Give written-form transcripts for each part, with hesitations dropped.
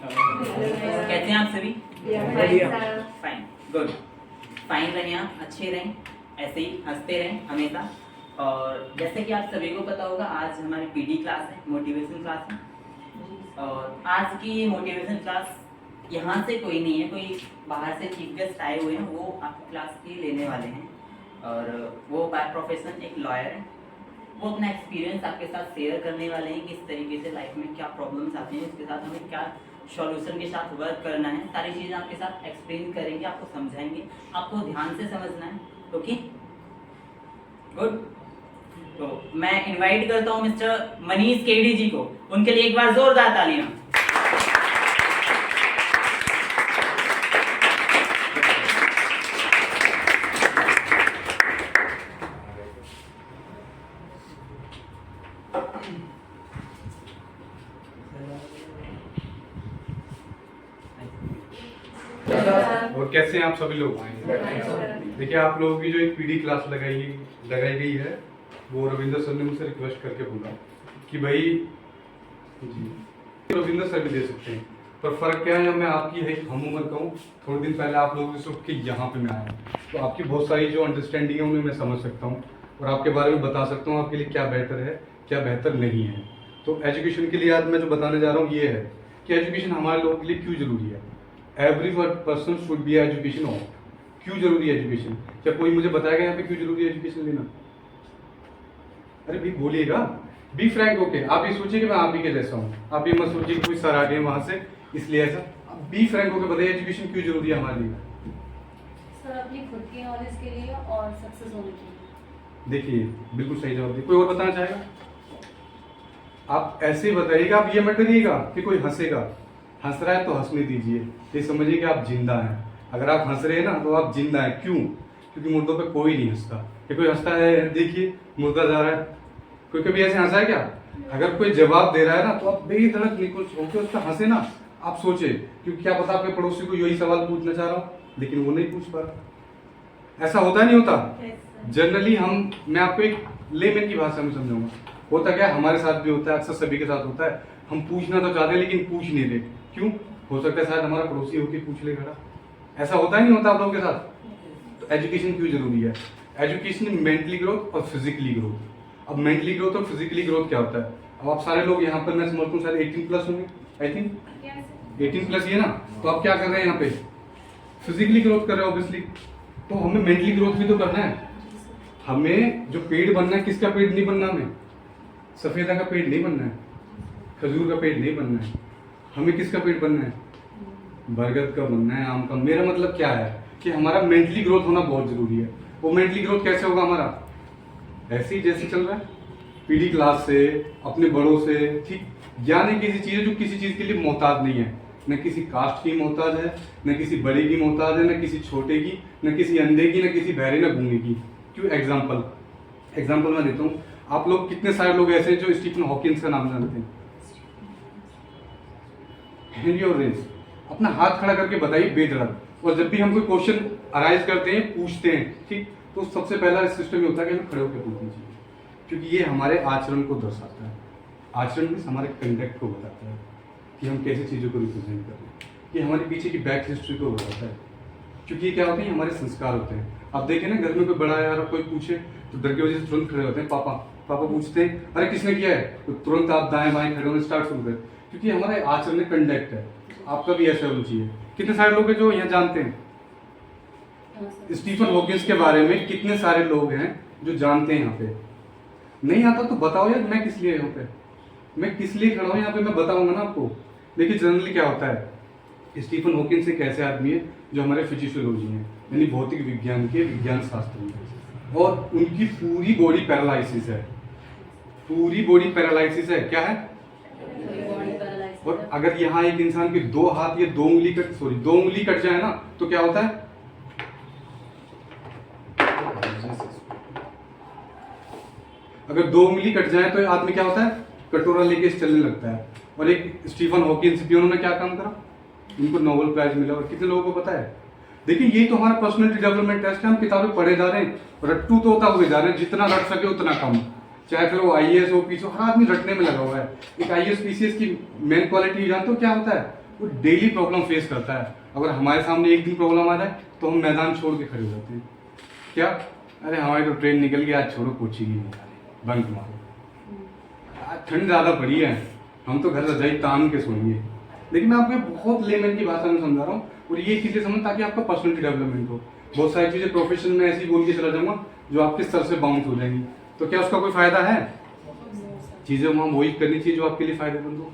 कैसे हैं आप सभी? Fine, good. फाइन रहें आप, अच्छे रहें, ऐसे ही हंसते रहें हमेशा। और जैसे कि आप सभी को पता होगा, आज हमारी पीडी क्लास है, मोटिवेशन क्लास है। और आज की मोटिवेशन क्लास यहाँ से कोई नहीं है, कोई बाहर से चीफ गेस्ट आए हुए हैं, वो आपकी क्लास की लेने वाले हैं। और वो बाय प्रोफेशन एक लॉयर है। वो अपना एक्सपीरियंस आपके साथ शेयर करने वाले हैं, किस तरीके से लाइफ में क्या प्रॉब्लम्स आती हैं, उसके साथ हमें क्या सॉल्यूशन के साथ वर्क करना है। सारी चीज़ें आपके साथ एक्सप्लेन करेंगे, आपको समझाएंगे, आपको ध्यान से समझना है। Okay, good. तो मैं इनवाइट करता हूँ मिस्टर मनीष केडी जी को, उनके लिए एक बार जोरदार तालियां। और कैसे हैं आप सभी लोग? देखिए, आप लोगों की जो एक पीडी क्लास लगाई गई है, वो रविंद्र सर ने मुझसे रिक्वेस्ट करके बोला कि भाई जी रविंद्र सर भी दे सकते हैं, पर फर्क क्या है, जब मैं आपकी है हम उम्र का हूँ, थोड़े दिन पहले आप लोगों से उठ के यहाँ पे मैं आया, तो आपकी बहुत सारी जो अंडरस्टैंडिंग है उन्हें मैं समझ सकता हूँ और आपके बारे में बता सकता हूँ आपके लिए क्या बेहतर है, क्या बेहतर नहीं है। तो एजुकेशन के लिए आज मैं जो बताने जा रहा हूँ ये है कि एजुकेशन हमारे लोगों के लिए क्यों जरूरी है। Every person should be education of. क्यों जरूरी है एजुकेशन? क्या कोई मुझे बताएगा यहाँ पे क्यों जरूरी है एजुकेशन लेना? अरे भाई बोलिएगा, बी फ्रैंक। ओके, आप ये सोचिए कि मैं आप ही के जैसा हूँ, आप ये मत सोचिए कि कोई सर आ गए वहां से इसलिए ऐसा। बी फ्रैंक होकर बताइए एजुकेशन क्यों जरूरी है हमारे लिए? सर, अपनी खुद की नॉलेज के लिए और सक्सेस होने के लिए। देखिए, बिल्कुल सही जवाब दिया। कोई और बताना चाहेगा? आप ऐसे बताइएगा, आप ये मत करिएगा कि कोई हंसेगा। हंस रहा है तो हंसने दीजिए, ये समझिए कि आप जिंदा हैं। अगर आप हंस रहे हैं ना तो आप जिंदा हैं। क्यों? क्योंकि मुर्दों पे कोई नहीं हंसता। कि कोई हंसता है, देखिए मुर्दा जा रहा है, कोई कभी ऐसे हंसा है क्या? अगर कोई जवाब दे रहा है ना तो आप बेधड़क निकुच होकर उसका हंसे ना। आप सोचे, क्योंकि क्या पता आपके पड़ोसी को यही सवाल पूछना चाह रहा हूँ, लेकिन वो नहीं पूछ पा रहा। ऐसा होता नहीं होता? जनरली मैं आपको एक लेमैन की भाषा में समझाऊंगा। होता क्या, हमारे साथ भी होता है, अक्सर सभी के साथ होता है। हम पूछना तो चाहते हैं लेकिन पूछ नहीं रहे। क्यों? हो सकता है शायद हमारा पड़ोसी होकर पूछ ले खड़ा। ऐसा होता ही नहीं होता आप लोगों के साथ? तो एजुकेशन क्यों जरूरी है? एजुकेशन मेंटली ग्रोथ और फिजिकली ग्रोथ। अब मेंटली ग्रोथ और फिजिकली ग्रोथ क्या होता है? अब आप सारे लोग यहाँ पर, मैं समझता हूँ शायद 18+ होंगे, आई थिंक 18+ ये ना। तो आप क्या कर रहे हैं यहाँ पे? फिजिकली ग्रोथ कर रहे हो ऑब्वियसली। तो हमें मेंटली ग्रोथ भी तो करना है। हमें जो पेड़ बनना है, किसका पेड़ नहीं बनना? हमें सफेदा का पेड़ नहीं बनना है, खजूर का पेड़ नहीं बनना है। हमें किसका पेड़ बनना है? बरगद का बनना है, आम का। मेरा मतलब क्या है कि हमारा मेंटली ग्रोथ होना बहुत जरूरी है। वो मेंटली ग्रोथ कैसे होगा हमारा? ऐसे ही जैसे चल रहा है, पीडी क्लास से, अपने बड़ों से, ठीक। ज्ञान एक ऐसी चीज है जो किसी चीज के लिए मोहताज नहीं है। न किसी कास्ट की मोहताज है, न किसी बड़े की मोहताज है, न किसी छोटे की, न किसी अंधे की, न किसी बहरे, न गूंगे की। क्यों? एग्जाम्पल मैं देता हूँ। आप लोग कितने सारे लोग ऐसे हैं जो स्टीफन हॉकिंस का नाम जानते हैं? हैंड योर रेज, अपना हाथ खड़ा करके बताइए बेधड़क। और जब भी हम कोई क्वेश्चन अराइज करते हैं, पूछते हैं, ठीक, तो सबसे पहला सिस्टम ये होता है कि हमें खड़े होकर पूछना चाहिए, क्योंकि ये हमारे आचरण को दर्शाता है। आचरण भी हमारे कंडक्ट को बताता है कि हम कैसे चीज़ों को रिप्रेजेंट कर रहे हैं। ये हमारे पीछे की बैक हिस्ट्री को बताता है, क्योंकि ये क्या होते हैं? हमारे संस्कार होते हैं। आप देखें ना, घर में कोई बड़ा है और कोई पूछे तो डर की वजह से तुरंत खड़े होते हैं। पापा पापा पूछते हैं, अरे किसने किया है? तो तुरंत आप दाएं बाएं खड़े होने स्टार्ट शुरू करें, क्योंकि हमारे आचरण में कंडक्ट है। आपका भी ऐसा होना चाहिए। कितने सारे लोग हैं जो यहाँ जानते हैं स्टीफन हॉकिंस के बारे में? कितने सारे लोग हैं जो जानते हैं यहाँ पे? नहीं आता तो बताओ यार, मैं किस लिए यहाँ पे, मैं किस लिए खड़ा हूँ यहाँ पे, मैं बताऊंगा ना आपको। देखिए, जनरली क्या होता है, स्टीफन हॉकिंस एक ऐसे आदमी है जो हमारे फिजिशियोलॉजी हैं, यानी भौतिक विज्ञान के विज्ञान शास्त्री हैं, और उनकी पूरी बॉडी पैरालिसिस है। पूरी बॉडी पैरालिसिस है। क्या है? और अगर यहाँ एक इंसान के 2 हाथ या 2 उंगली कट जाए ना तो क्या होता है? अगर 2 उंगली कट जाए तो आदमी क्या होता है? कटोरा लेके चलने लगता है। और एक स्टीफन हॉकिंस भी, उन्होंने क्या काम करा? उनको नोबेल प्राइज मिला। और कितने लोगों को पता है? देखिए, यही तो हमारा पर्सनालिटी डेवलपमेंट टेस्ट है। हम किताबें पढ़े जा रहे हैं, रट्टू तो होता हुए जा रहे हैं, जितना रट सके उतना कम। चाहे फिर वो आईएएस हो, पीछे, हर आदमी रटने में लगा हुआ है। एक आईएएस पीसीएस की मेन क्वालिटी जानते हो क्या होता है? वो डेली प्रॉब्लम फेस करता है। अगर हमारे सामने एक दिन प्रॉब्लम आ जाए तो हम मैदान छोड़ के खड़े हो जाते हैं। क्या, अरे हमारी तो ट्रेन निकल गई, आज छोड़ो, कोचिंग ही नहीं जा रही, बंक मारो। आज ठंड ज़्यादा पड़ी है, हम तो घर रजाई तान के सोएंगे। लेकिन मैं आपको बहुत लेमन की भाषा में समझा रहा हूँ, और ये चीज़ें समझ ताकि आपका पर्सनलिटी डेवलपमेंट हो। बहुत सारी चीज़ें प्रोफेशन में ऐसी बोल के चला जाऊँगा जो आपके सर से बाउंस हो जाएंगी, तो क्या उसका कोई फ़ायदा है? चीज़ें वहाँ वही करनी चाहिए जो आपके लिए फ़ायदेमंद हो।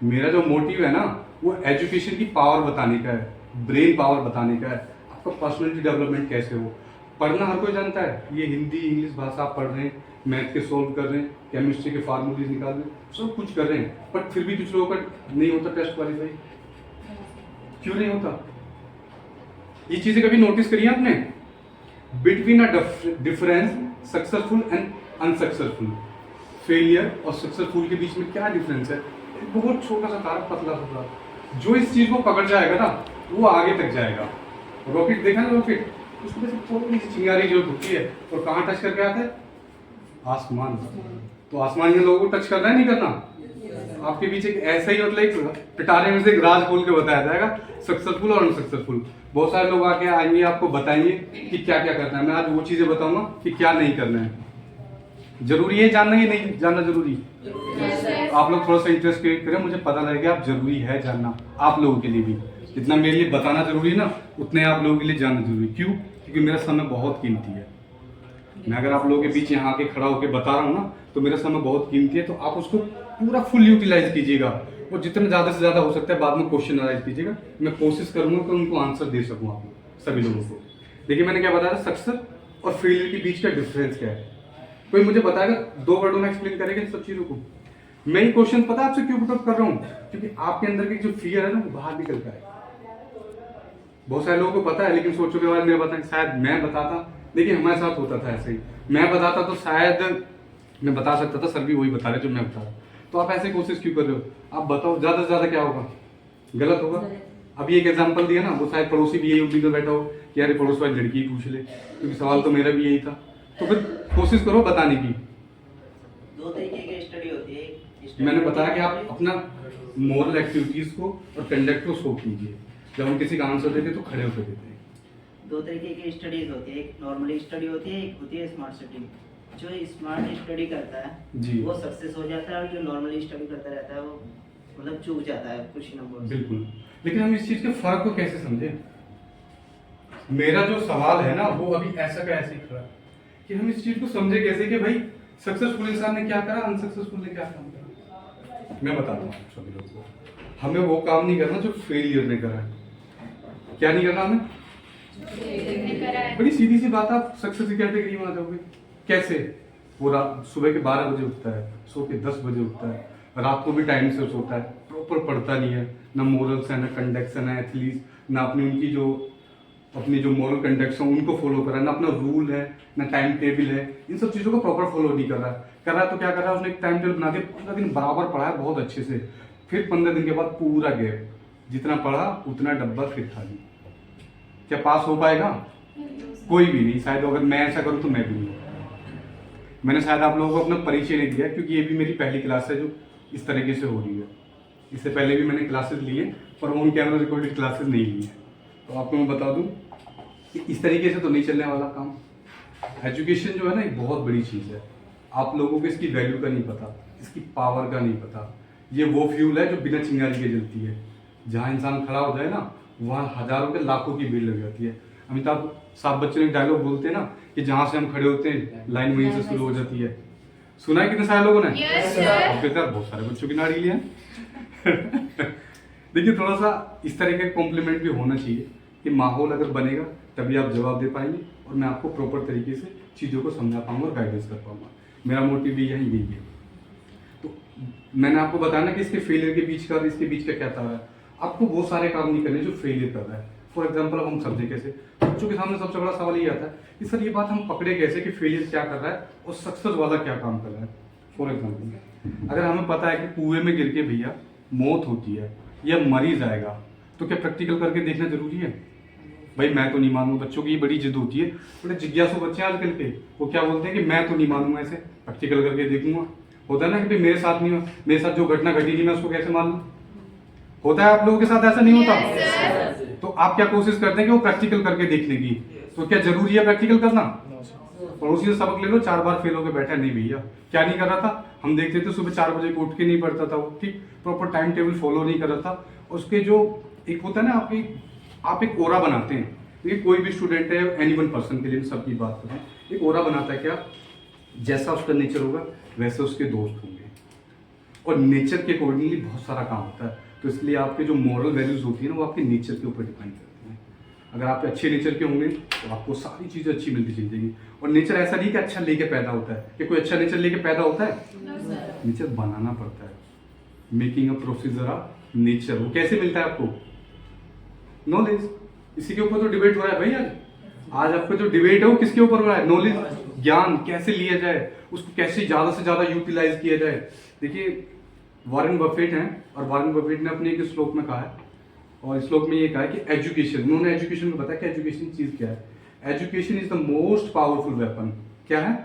मेरा जो मोटिव है ना, वो एजुकेशन की पावर बताने का है, ब्रेन पावर बताने का है, आपका पर्सनैलिटी डेवलपमेंट कैसे हो। पढ़ना हर कोई जानता है, ये हिंदी इंग्लिश भाषा आप पढ़ रहे हैं, मैथ के सॉल्व कर रहे हैं, केमिस्ट्री के फार्मूलेज निकाल रहे हैं, सब कुछ कर रहे हैं, बट फिर भी कुछ लोगों का नहीं होता टेस्ट क्वालिफाई। क्यों नहीं होता? ये चीज़ें कभी नोटिस करी आपने? Between a difference successful and unsuccessful, failure और सक्सेसफुल के बीच में क्या डिफरेंस है? बहुत छोटा सा तार, पतला सा। जो इस चीज को पकड़ जाएगा ना, वो आगे तक जाएगा। रॉकेट देखा ना, रॉकेट उसमें से थोड़ी सी चिंगारी जो होती है और कहाँ टच करके आता है? आसमान। तो आसमान के लोगों को टच करना है, नहीं करना? आपके पीछे ऐसा ही मतलब एक पिटारे में से एक राज खोल के बताया जाएगा, सक्सेसफुल और अनसक्सेसफुल। बहुत सारे लोग आके आएंगे, आपको बताएंगे कि क्या क्या करना है। मैं आज वो चीजें बताऊंगा कि क्या नहीं करना है। जरूरी है जानना, ये नहीं जानना जरूरी? आप लोग थोड़ा सा इंटरेस्ट क्रिएट करें, मुझे पता लगेगा आप जरूरी है जानना, आप लोगों के लिए भी। जितना मेरे लिए बताना जरूरी है ना, उतने आप लोगों के लिए जानना जरूरी। क्यों? क्योंकि मेरा समय बहुत कीमती है। मैं अगर आप लोगों के बीच यहाँ आके खड़ा होकर बता रहा हूँ ना, तो मेरा समय बहुत कीमती है, तो आप उसको पूरा फुल यूटिलाइज कीजिएगा, और जितना ज़्यादा से ज़्यादा हो सकता है बाद में क्वेश्चन अराइज कीजिएगा। मैं कोशिश करूँगा कि उनको आंसर दे सकूँ आप लोग सभी लोगों को। देखिए मैंने क्या बताया, सक्सेस और फेलियर के बीच का डिफरेंस क्या है। कोई मुझे बताएगा, 2 वर्डों में एक्सप्लेन करेगा इन सब चीज़ों को। मैं ये क्वेश्चन पता आपसे क्यों पुट अप कर रहा हूँ? क्योंकि आपके अंदर की जो फियर है ना, वो बाहर निकल का है। बहुत सारे लोगों को पता है, लेकिन सोचो के बाद मेरे बताएं, शायद मैं बताता। देखिए हमारे साथ होता था ऐसे ही, मैं बताता तो शायद मैं बता सकता था, सर भी वही बता रहे जो मैं बता रहा। तो आप ऐसे कोशिश क्यों कर रहे हो? आप बताओ ज़्यादा से ज़्यादा क्या होगा? गलत होगा। अभी एक एग्जाम्पल दिया ना, वो शायद पड़ोसी भी यही उम्मीद में बैठा हो कि यार पड़ोस वाली लड़की ही पूछ ले, क्योंकि सवाल तो मेरा भी यही था। तो फिर कोशिश करो बताने की। 2 तरीके की स्टडी होती है। मैंने बताया कि आप अपना मोरल एक्टिविटीज को और कंडक्ट को शो कीजिए। जब हम किसी का आंसर देते तो खड़े होकर देते हैं। 2 तरीके की स्टडीज होती है, एक नॉर्मली स्टडी होती है, एक होती है स्मार्ट स्टडी। जो स्मार्ट स्टडी करता है जी, वो सक्सेस हो जाता है, और जो नॉर्मली स्टडी करता रहता है वो मतलब चूक जाता है कुछ नंबर। बिल्कुल। लेकिन हम इस चीज के फर्क को कैसे समझे? मेरा जो सवाल है ना, वो अभी ऐसा का ऐसे ही खड़ा है कि हम इस चीज को समझे कैसे कि भाई सक्सेसफुल इंसान ने क्या करा, अनसक्सेसफुल ने क्या काम करा। मैं बताता हूँ सभी लोगों को, हमें वो काम नहीं करना जो फेलियर ने करा है। क्या नहीं करना हमें? बड़ी सीधी सी बात, आप सक्सेस की कैटेगरी में आ जाओगे कैसे? वो रात सुबह के 12 बजे उठता है, सो के 10 बजे उठता है, रात को भी टाइम से सोता है, प्रॉपर पढ़ता नहीं है, ना मोरल्स है, ना कंडक्ट्स है, ना एथलीट्स, ना अपनी जो मोरल कंडक्ट्स हैं उनको फॉलो कर रहा है, ना अपना रूल है, ना टाइम टेबल है, इन सब चीज़ों को प्रॉपर फॉलो नहीं कर रहा है। तो क्या कर रहा है, उसने एक टाइम टेबल बना के 15 दिन बराबर पढ़ा है बहुत अच्छे से, फिर 15 दिन के बाद पूरा गैप, जितना पढ़ा उतना डब्बा फिर खाली। क्या पास हो पाएगा? कोई भी नहीं। शायद अगर मैं ऐसा करूँ तो मैं भी नहीं। मैंने शायद आप लोगों को अपना परिचय नहीं दिया, क्योंकि ये भी मेरी पहली क्लास है जो इस तरीके से हो रही है। इससे पहले भी मैंने क्लासेस लिए, पर ऑन कैमरा रिकॉर्डेड क्लासेस नहीं ली है। तो आपको मैं बता दूं कि इस तरीके से तो नहीं चलने वाला काम। एजुकेशन जो है ना, एक बहुत बड़ी चीज़ है। आप लोगों को इसकी वैल्यू का नहीं पता, इसकी पावर का नहीं पता। ये वो फ्यूल है जो बिना चिंगारी के जलती है। जहाँ इंसान खड़ा हो जाए ना, वहाँ हजारों के लाखों की भीड़ लग जाती है। अमिताभ साहब बच्चन एक डायलॉग बोलते हैं ना कि जहाँ से हम खड़े होते हैं लाइन वहीं से शुरू हो जाती है। सुना है कितने सारे लोगों ने? बहुत सारे बच्चों की नाड़ी लिए देखिए थोड़ा सा इस तरह का कॉम्प्लीमेंट भी होना चाहिए कि माहौल अगर बनेगा तभी आप जवाब दे पाएंगे, और मैं आपको प्रॉपर तरीके से चीज़ों को समझा पाऊंगा और गाइडेंस कर पाऊंगा। मेरा मोटिव भी यही है। तो मैंने आपको बताया ना कि इसके फेलियर के बीच का और इसके बीच का क्या तार है। आपको वो सारे काम नहीं करने जो फेलियर कर रहा है। फॉर एग्जाम्पल अब हम समझे कैसे, बच्चों के सामने सबसे बड़ा सवाल ये आता है कि सर ये बात हम पकड़े कैसे कि फेलियर क्या कर रहा है और सक्सेस वाला क्या काम कर रहा है। फॉर एग्जाम्पल अगर हमें पता है कि कुएं में गिर के भैया मौत होती है या मरी जाएगा, तो क्या प्रैक्टिकल करके देखना जरूरी है? भाई मैं तो नहीं मानूंगा। बच्चों की बड़ी जिद होती है, बड़े जिज्ञासु बच्चे आजकल के, वो क्या बोलते हैं कि मैं तो नहीं मानूंगा, ऐसे प्रैक्टिकल करके देखूंगा। होता है ना कि भाई मेरे साथ नहीं हुआ, मेरे साथ जो घटना घटी थी मैं उसको कैसे मान लूँ? होता है आप लोगों के साथ, ऐसा नहीं होता? तो आप क्या कोशिश करते हैं कि वो प्रैक्टिकल करके देखने की, तो क्या जरूरी है प्रैक्टिकल करना? पड़ोसी से सबक ले लो, 4 बार फेल होकर बैठा, नहीं भैया। क्या नहीं कर रहा था? हम देखते थे सुबह 4 बजे को उठ के नहीं पढ़ता था वो, ठीक, प्रॉपर टाइम टेबल फॉलो नहीं कर रहा था। उसके जो एक होता है ना, आप एक ओरा बनाते हैं। देखिए कोई भी स्टूडेंट है, एनी वन पर्सन के लिए सबकी बात करें, एक ओरा बनाता है क्या, जैसा उसका नेचर होगा वैसे उसके दोस्त होंगे, और नेचर के अकॉर्डिंगली बहुत सारा काम होता है। तो इसलिए आपके जो मॉरल वैल्यूज होती है ना, वो आपके नेचर के ऊपर डिपेंड करती हैं। अगर आप अच्छे नेचर के होंगे तो आपको सारी चीज़ें अच्छी मिलती चलेंगी। और नेचर ऐसा नहीं कि अच्छा लेके पैदा होता है, कि कोई अच्छा नेचर लेके पैदा होता है? नेचर बनाना पड़ता है। Making a procedure of nature, वो कैसे मिलता है आपको? नॉलेज। इसी के ऊपर तो डिबेट हो रहा है भाई आज आपका जो डिबेट है वो किसके ऊपर हो रहा है? नॉलेज, ज्ञान कैसे लिया जाए, उसको कैसे ज्यादा से ज्यादा यूटिलाइज किया जाए। देखिए वॉरेन बफेट हैं, और वॉरेन बफेट ने अपने एक श्लोक में कहा है, और इस श्लोक में ये कहा है कि एजुकेशन, उन्होंने एजुकेशन को बताया कि एजुकेशन चीज क्या है। Education is the most powerful weapon. क्या है?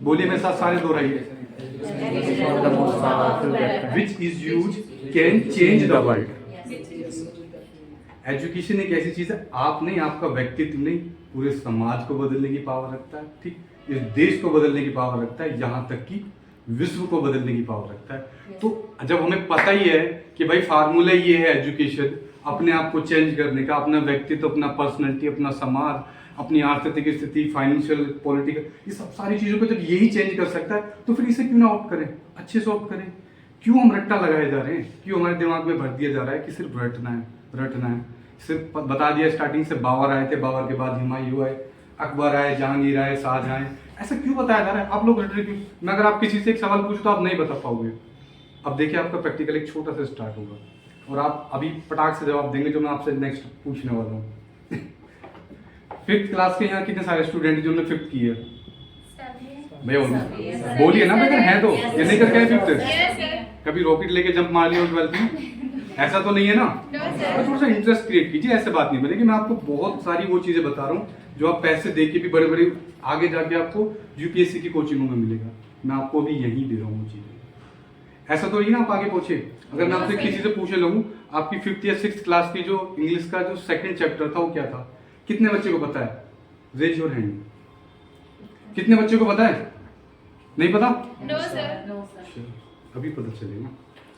बोलिए मेरे साथ सारे दोहराइए। Which is use can change the world. Education एक ऐसी चीज है, आप नहीं, आपका व्यक्तित्व नहीं, पूरे समाज को बदलने की पावर रखता है, ठीक, इस देश को बदलने की पावर रखता है, यहाँ तक कि विश्व को बदलने की पावर रखता है। तो जब हमें पता ही है कि भाई फार्मूला ये है एजुकेशन, अपने आप को चेंज करने का, अपना व्यक्तित्व, अपना पर्सनैलिटी, अपना समाज, अपनी आर्थिक स्थिति, फाइनेंशियल, पॉलिटिकल, ये सब सारी चीजों को जब यही चेंज कर सकता है, तो फिर इसे क्यों ना ऑप्ट करें, अच्छे से ऑप्ट करें। क्यों हम रट्टा लगाए जा रहे हैं? क्यों हमारे दिमाग में भर दिया जा रहा है कि सिर्फ रटना है। सिर्फ बता दिया स्टार्टिंग से, बाबर आए थे, बाबर के बाद हुमायूं आए, अकबर आए, जहांगीर आए, शाहजहां आए, ऐसा क्यों बताया जा रहा है? आप लोग रट रहे क्यों? मैं अगर आप किसी से एक सवाल पूछूं तो आप नहीं बता पाओगे। अब देखिए आपका प्रैक्टिकल एक छोटा सा स्टार्ट होगा, और आप अभी पटाख से जवाब देंगे जो मैं आपसे नेक्स्ट पूछने वाला हूँ। 5th क्लास के यहाँ कितने सारे स्टूडेंट जिन्होंने 5th की है? भैया बोलिए ना, बेटा है तो, ये नहीं करके आए 5th? कभी रॉकेट लेके जंप मार लिया 12th में? ऐसा तो नहीं है ना? थोड़ा सा इंटरेस्ट क्रिएट कीजिए, ऐसे बात नहीं बनेगी। मैं आपको बहुत सारी वो चीजें बता रहा हूँ जो आप पैसे दे के भी बड़े बड़े आगे जाके आपको यूपीएससी की कोचिंगों में मिलेगा। मैं आपको भी यही दे रहा हूँ वो चीजें। ऐसा तो नहीं ना आप आगे पहुंचे। अगर मैं आपसे किसी से पूछने लगूं आपकी 5th या 6th क्लास की जो इंग्लिश का जो 2nd चैप्टर था वो क्या था, कितने बच्चे को पता है? Raise your hand. कितने बच्चे को पता है? नहीं पता? No sir. अभी पता चलेगा,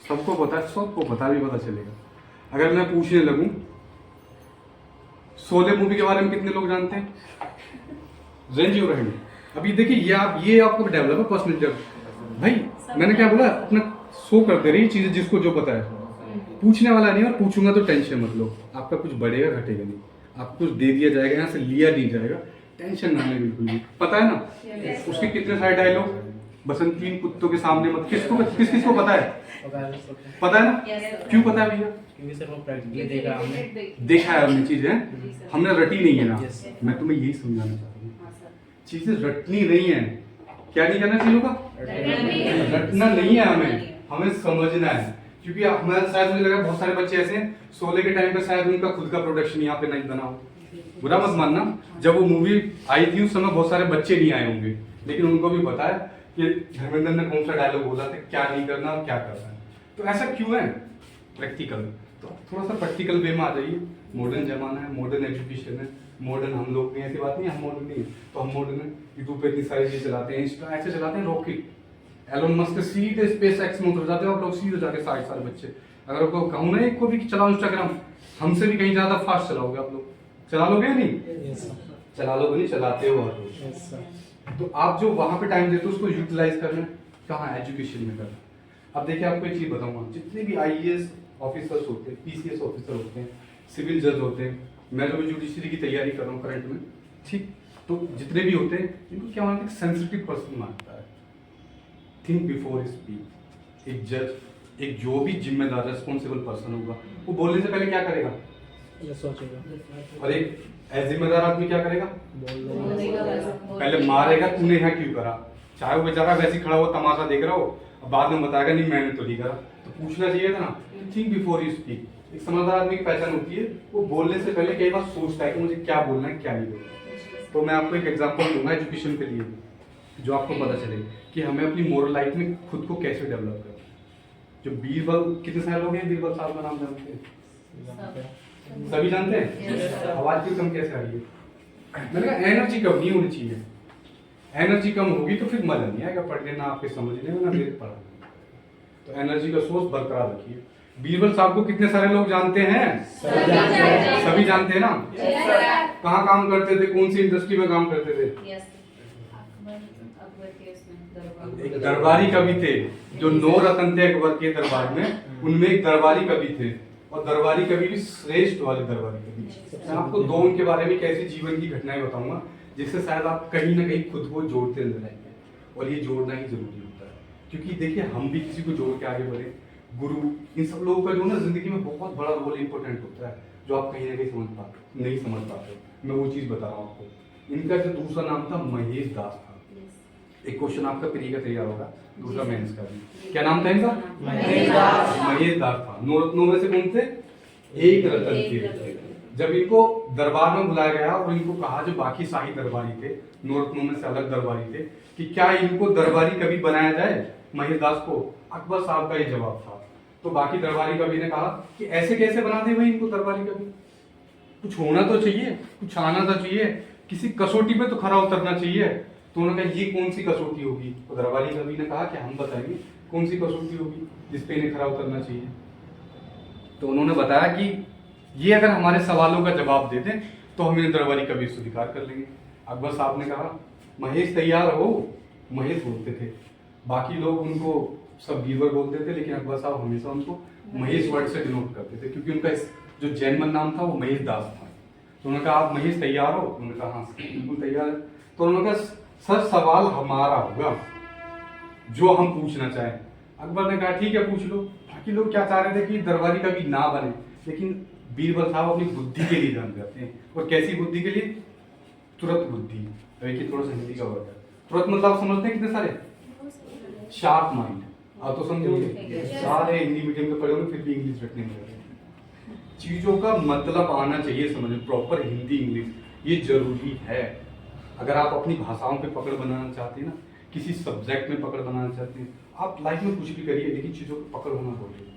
सबको पता है, सबको पता भी पता चलेगा। अगर मैं पूछने लगूं शोले मूवी के बारे में कितने लोग जानते हैं? Range your hand. अभी देखिए ये आपको डेवलप है पर्सनल डेवलप। भाई मैंने क्या बोला, अपना शो करते रहिए चीजें जिसको जो पता है। पूछने वाला नहीं, और पूछूंगा तो टेंशन मत लो, आपका कुछ बढ़ेगा घटेगा नहीं, आपको कुछ दे दिया जाएगा, यहाँ से लिया नहीं जाएगा, टेंशन ना लें बिल्कुल भी। पता है ना उसके कितने सारे डायलॉग? बसंती कुत्तों के सामने मत, किस किसको पता है? पता है ना? क्यों पता है भैया? देखा है हमने चीजें, हमने रटी नहीं है ना। मैं तुम्हें यही समझाना चाहता हूँ, चीजें रटनी नहीं है। क्या नहीं करना चीजों का? रटना नहीं है, हमें समझना है। क्योंकि हमारे शायद मुझे लगा बहुत सारे बच्चे ऐसे हैं, शोले के टाइम पे शायद उनका खुद का प्रोडक्शन यहाँ पे नहीं बना हो। बुरा मत मानना, जब वो मूवी आई थी उस समय बहुत सारे बच्चे नहीं आए होंगे, लेकिन उनको भी पता है कि धर्मेंद्र ने कौन सा डायलॉग बोला था, क्या नहीं करना और क्या करना है। तो ऐसा क्यों है? प्रैक्टिकल। तो थोड़ा सा प्रैक्टिकल वे में आ जाइए। मॉडर्न जमाना है, मॉडर्न एजुकेशन है, मॉडर्न हम लोग नहीं, ऐसी बात नहीं हम मॉडर्न नहीं है, तो हम मॉडर्न है। यूट्यूब पे इतनी सारी चीज चलाते हैं, इंस्टा ऐसे चलाते हैं, रॉकेट एलोन मस्क सीधे स्पेस एक्स में उतर जाते हो आप लोग, सीधे जाके सारे बच्चे। अगर आपको कहूँ ना एक को भी चलाओ इंस्टाग्राम, हमसे भी कहीं ज्यादा फास्ट चलाओगे आप लोग। चला लोगे या नहीं? चला लोगे नहीं, चलाते हो आप लोग। तो आप जो वहां पे टाइम देते हो उसको यूटिलाइज करना कहाँ? एजुकेशन में करना। अब देखिए आपको एक चीज बताऊंगा, जितने भी आईएएस ऑफिसर्स होते हैं, पीसीएस ऑफिसर होते हैं, सिविल जज होते हैं, मैं जो जुडिशरी की तैयारी कर रहा हूँ करंट में, ठीक, तो जितने भी होते हैं इनको क्या मानते हैं? सेंसिटिव पर्सन मानता है। Think before speak. एक जज, एक जो भी जिम्मेदार रेस्पॉन्सिबल पर्सन होगा, वो बोलने से पहले क्या करेगा? सोचेगा। और एक जिम्मेदार आदमी क्या करेगा? पहले मारेगा, तूने यहाँ क्यों करा, चाहे वो बेचारा वैसे खड़ा हो तमाशा देख रहा हो, अब बाद में बताएगा नहीं मैंने तो नहीं करा। तो पूछना चाहिए था ना, थिंक बिफोर यू स्पीक। एक समझदार आदमी की पहचान होती है, वो बोलने से पहले कई बार सोचता है कि मुझे क्या बोलना है क्या नहीं बोलना। तो मैं आपको एक एग्जांपल दूंगा एजुकेशन के लिए, जो आपको पता चले कि हमें अपनी मोरल लाइफ में खुद को कैसे डेवलप करना है। जो बीरबल, कितने सारे लोग हैं बीरबल साहब का नाम जानते हैं? सभी जानते हैं? Yes, sir. आवाज क्यों कम कैसे आ रही है? मैंने कहा एनर्जी कम नहीं होनी चाहिए। एनर्जी कम होगी तो फिर मजा नहीं आएगा पढ़ने, ना आपके समझने में, ना मेरे पढ़ाने। तो एनर्जी का सोर्स बरकरार रखिए। बीरबल साहब को कितने सारे लोग जानते हैं? सभी जानते हैं ना? कहाँ काम करते थे, कौन सी इंडस्ट्री में काम करते थे? अकबर के उसमें एक दरबारी कवि थे, जो 9 रत्न थे अकबर के दरबार में, उनमें एक दरबारी कवि थे, और दरबारी कवि भी श्रेष्ठ वाले दरबारी कवि। मैं आपको 2 उनके बारे में कैसी जीवन की घटनाएं बताऊंगा जिससे शायद आप कहीं ना कहीं खुद को जोड़ते नजर आएंगे, और ये जोड़ना ही जरूरी होता है। क्योंकि देखिए, हम भी किसी को जोड़ के आगे बढ़े, गुरु, इन सब लोगों का जो ना जिंदगी में बहुत बड़ा रोल इंपॉर्टेंट होता है, जो आप कहीं ना कहीं नहीं समझ पाते। मैं वो चीज बता रहा हूँ आपको। इनका जो दूसरा नाम था महेश दास था। एक क्वेश्चन आपका प्री का तैयार होगा, दूसरा मेंस का भी। क्या नाम था इनका? महेश दास। महेश दास था। 9 रत्नों में से कौन थे? एक रत्न थे। जब इनको दरबार में बुलाया गया और इनको कहा, जो बाकी शाही दरबारी थे, 9 रत्नों में से अलग दरबारी थे, कि क्या इनको दरबारी कवि बनाया जाए, महेश दास को? अकबर साहब का ये जवाब था। तो बाकी दरबारी कवि ने कहा कि ऐसे कैसे बना दे भाई इनको दरबारी कवि, कुछ होना तो चाहिए, कुछ आना तो चाहिए, किसी कसौटी पे तो खरा उतरना चाहिए। तो उन्होंने कहा, ये कौन सी कसौटी होगी? तो दरबारी कवि ने कहा कि हम बताएंगे कौन सी कसौटी होगी जिसपे इन्हें खरा उतरना चाहिए। तो उन्होंने बताया कि ये अगर हमारे सवालों का जवाब दे दें तो हम इन्हें दरबारी कवि स्वीकार कर लेंगे। अकबर साहब ने कहा, महेश तैयार हो? महेश बोलते थे, बाकी लोग उनको सब बीरबल बोलते थे, लेकिन अकबर साहब हमेशा उनको महेश वर्ड से डिनोट करते थे, क्योंकि उनका जो जैनमन नाम था वो महेश दास था। तो उन्होंने कहा, आप महेश तैयार हो? उन्होंने कहा, हाँ बिल्कुल तैयार है। तो उन्होंने कहा, सर सवाल हमारा होगा जो हम पूछना चाहें। अकबर ने कहा, ठीक है पूछ लो। बाकी लोग क्या चाह रहे थे कि दरबारी कवि ना बने, लेकिन बीरबल साहब अपनी बुद्धि के लिए जान जाते हैं। और कैसी बुद्धि के लिए? तुरंत बुद्धि। देखिए, थोड़ा सा हिंदी का वर्ड है तुरंत, मतलब आप समझते हैं कितने सारे? Sharp mind. आप तो समझोगे, सारे हिंदी मीडियम में पढ़े होंगे फिर भी इंग्लिश रटने में लगे। चीजों का मतलब आना चाहिए समझ में, प्रॉपर हिंदी इंग्लिश, ये जरूरी है। अगर आप अपनी भाषाओं पे पकड़ बनाना चाहते हैं ना, किसी सब्जेक्ट में पकड़ बनाना चाहते हैं, आप लाइफ में कुछ भी करिए, लेकिन चीजों को पकड़ होना जरूरी है।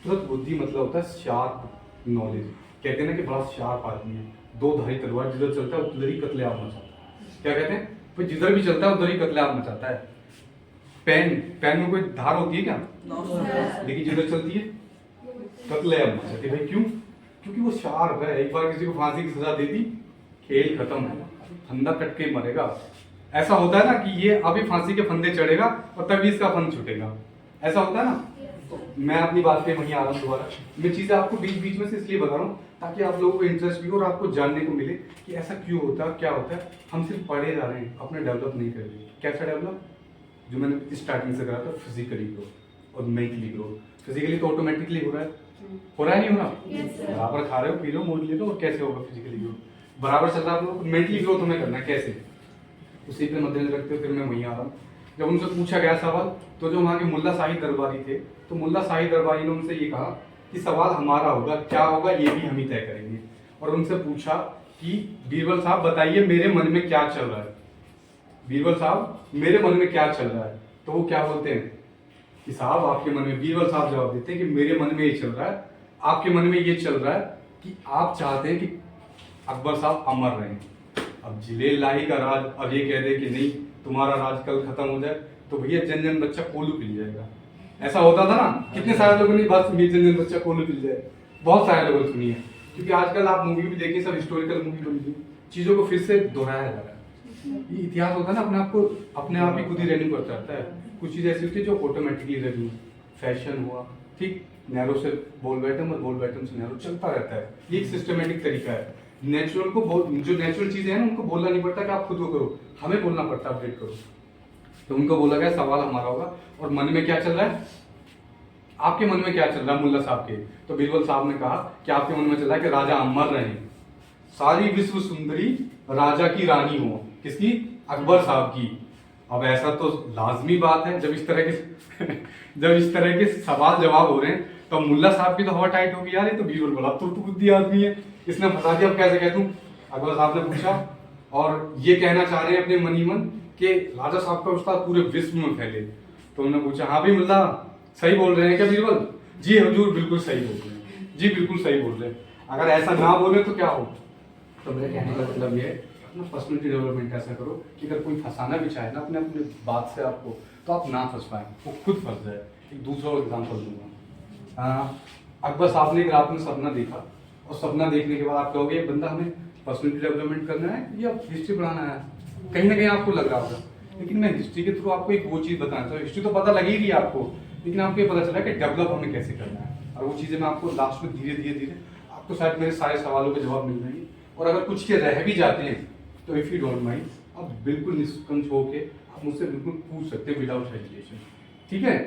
तुरंत बुद्धि मतलब होता है शार्प नॉलेज। कहते हैं ना कि बड़ा शार्प आदमी है, 2 धारी तलवार, जिधर चलता है उधर ही कत्लेआम मचाता है। क्या कहते हैं भाई? जिधर भी चलता है उधर ही कत्लेआम मचाता है। पेन में कोई धार होती है क्या? लेकिन जिधर चलती है कत्लेआम मचाती है। भाई क्यों? क्योंकि वो शार्प है। एक बार किसी को फांसी की सजा दे दी, खेल खत्म, फंदा कट के मरेगा। ऐसा होता है ना कि ये अभी फांसी के फंदे चढ़ेगा और तभी इसका फंद छूटेगा, ऐसा होता है ना। तो मैं अपनी बात पे वहीं आ रहा हूँ दोबारा। मैं चीजें आपको बीच बीच में से इसलिए बता रहा हूँ ताकि आप लोगों को इंटरेस्ट भी हो और आपको जानने को मिले कि ऐसा क्यों होता है, क्या होता है। हम सिर्फ पढ़े जा रहे हैं, अपने डेवलप नहीं कर रहे। कैसा डेवलप? जो मैंने स्टार्टिंग से कहा था, फिजिकली ग्रोथ और मेंटली ग्रोथ। फिजिकली तो ऑटोमेटिकली हो रहा है, नहीं हो रहा? बराबर खा रहे हो, पी रहे हो, मौज ले रहे हो, और कैसे होगा फिजिकली ग्रोथ? बराबर चल रहा है आप लोग। मेंटली ग्रोथ हमें करना है, कैसे? उसी पे मद्देनजर रखते हुए फिर मैं वहीं आ रहा हूँ। जब उनसे पूछा गया सवाल, तो जो वहाँ के मुल्ला शाही दरबारी थे, तो मुल्ला शाही दरबारी ने उनसे ये कहा कि सवाल हमारा होगा, क्या होगा ये भी हम ही तय करेंगे। और उनसे पूछा कि बीरबल साहब बताइए मेरे मन में क्या चल रहा है। बीरबल साहब मेरे मन में क्या चल रहा है? तो वो क्या बोलते हैं कि साहब आपके मन में, बीरबल साहब जवाब देते हैं कि मेरे मन में ये चल रहा है, आपके मन में ये चल रहा है कि आप चाहते हैं कि अकबर साहब अमर रहें। अब जिलेल लाही का राज अब ये कह दे कि नहीं तुम्हारा राज कल खत्म हो जाए, तो भैया जन जन बच्चा कोलू पिल जाएगा। ऐसा होता था ना, कितने सारे लोगों ने बात सुनी, जन जन बच्चा कोलू पिल जाए। बहुत सारे लोगों ने सुनी है, क्योंकि आजकल आप मूवी भी देखिए, सब हिस्टोरिकल मूवी बनी, चीजों को फिर से दोहराया जा रहा है। ये इतिहास होता है ना, अपने आप ही खुद ही रेन्यू करता रहता है। कुछ चीज ऐसी होती है जो ऑटोमेटिकली रेन्यू, फैशन हुआ, ठीक, नैरो से बोल बैठम और बोल बैठम से नैरो चलता रहता है। ये एक सिस्टमेटिक तरीका है। नेचुरल को जो नेचुरल चीजें हैं ना, उनको बोलना नहीं पड़ता कि आप खुद को करो, हमें बोलना पड़ता है अपडेट करो। तो उनको बोला गया सवाल हमारा होगा और मन में क्या चल रहा है, आपके मन में क्या चल रहा है मुल्ला साहब के। तो बीरबल साहब ने कहा कि आपके मन में चल रहा है कि राजा अमर रहे, सारी विश्व सुंदरी राजा की रानी हो। किसकी? अकबर साहब की। अब ऐसा तो लाजमी बात है, जब इस तरह के सवाल जवाब हो रहे हैं तो मुल्ला साहब की तो हवा टाइट होगी, यार ये तो बीरबल बड़ा तो बुद्धि आदमी है, इसने फंसा दिया, अब कैसे कह दूं। अकबर साहब ने पूछा और ये कहना चाह रहे हैं अपने मन ही मन कि राजा साहब का उस्ताद पूरे विश्व में फैले। तो उन्होंने पूछा, हाँ भाई मुल्ला सही बोल रहे हैं क्या बीरबल? जी हजूर बिल्कुल सही बोल रहे हैं, जी बिल्कुल सही बोल रहे हैं। अगर ऐसा ना बोले तो क्या हो? तो मेरे कहने का मतलब ये है, अपना पर्सनैलिटी डेवलपमेंट ऐसा करो कि अगर कोई फंसाना भी चाहे ना अपने अपने बात से आपको, तो आप ना फंस पाए, वो खुद फंस जाए। एक दूसरा एग्जाम्पल दूंगा। अकबर साहब ने एक रात में सपना देखा, और सपना देखने के बाद आप कहोगे ये बंदा हमें पर्सनैलिटी डेवलपमेंट करना है या हिस्ट्री पढ़ाना है, कहीं ना कहीं आपको लग रहा होगा। लेकिन मैं हिस्ट्री के थ्रू आपको एक वो चीज़ बताना चाहता हूँ, हिस्ट्री तो पता लगी रही है आपको, लेकिन आपको ये पता चला कि डेवलप हमें कैसे करना है, और वो चीज़ें मैं आपको लास्ट में धीरे धीरे धीरे आपको शायद मेरे सारे सवालों के जवाब मिल जाएंगे। और अगर कुछ के रह भी जाते हैं तो इफ़ यू डोंट माइंड, आप बिल्कुल निष्कंठ होके आप मुझसे बिल्कुल पूछ सकते हैं विदाउट हेजिटेशन, ठीक है?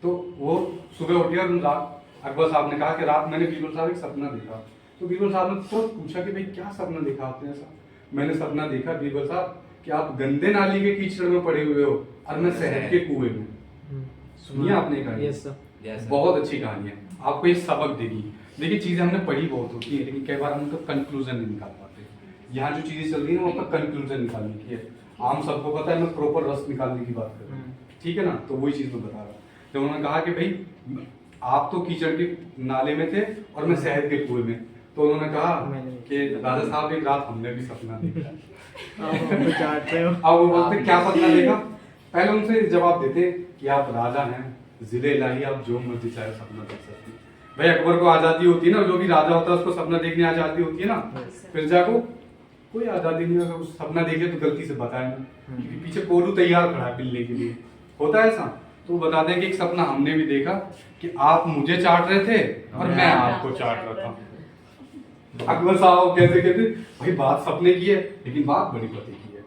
तो वो सुबह उठे और रात अकबर साहब ने कहा कि रात मैंने बीरबल साहब एक सपना देखा। तो बीरबल साहब ने तुरंत पूछा कि भाई क्या सपना देखा आपने ऐसा? मैंने सपना देखा बीरबल साहब कि आप गंदे नाली के कीचड़ में पड़े हुए हो और मैं शहद के कुएं में। सुनिए आपने कहा, यस सर, बहुत अच्छी कहानी है, आपको एक सबक देगी। देखिए चीजें हमने पढ़ी बहुत होती है, लेकिन कई बार हम उनका कंक्लूजन नहीं निकाल पाते। यहाँ जो चीजें चल रही है वो आपका कंक्लूजन निकालने की है। आम सबको पता है, मैं प्रॉपर रस निकालने की बात कर रहा हूँ, ठीक है ना? तो वही चीज मैं बता रहा हूँ। जब उन्होंने कहा कि भाई आप तो कीचड़ के नाले में थे और मैं शहद के कुएं में, तो उन्होंने कहा कि राजा साहब एक रात हमने भी सपना देखा। अब वो बोलते क्या सपना देखा? पहले उनसे जवाब देते कि आप राजा हैं, जिले इलाही, आप जो मर्जी चाहे सपना देख सकते हैं। भाई अकबर को आजादी होती है ना, जो भी राजा होता है उसको सपना देखने आजादी होती है ना, प्रजा को कोई आजादी नहीं है। उस सपना देखे तो गलती से बताए ना, क्योंकि पीछे कोलू तैयार खड़ा है पिलने के लिए, होता है ऐसा। तो बता दें कि एक सपना हमने भी देखा कि आप मुझे चाट रहे थे और मैं आपको चाट रहा था। अकबर साहब कैसे कहते भाई बात सपने की है, लेकिन बात बड़ी पते की है।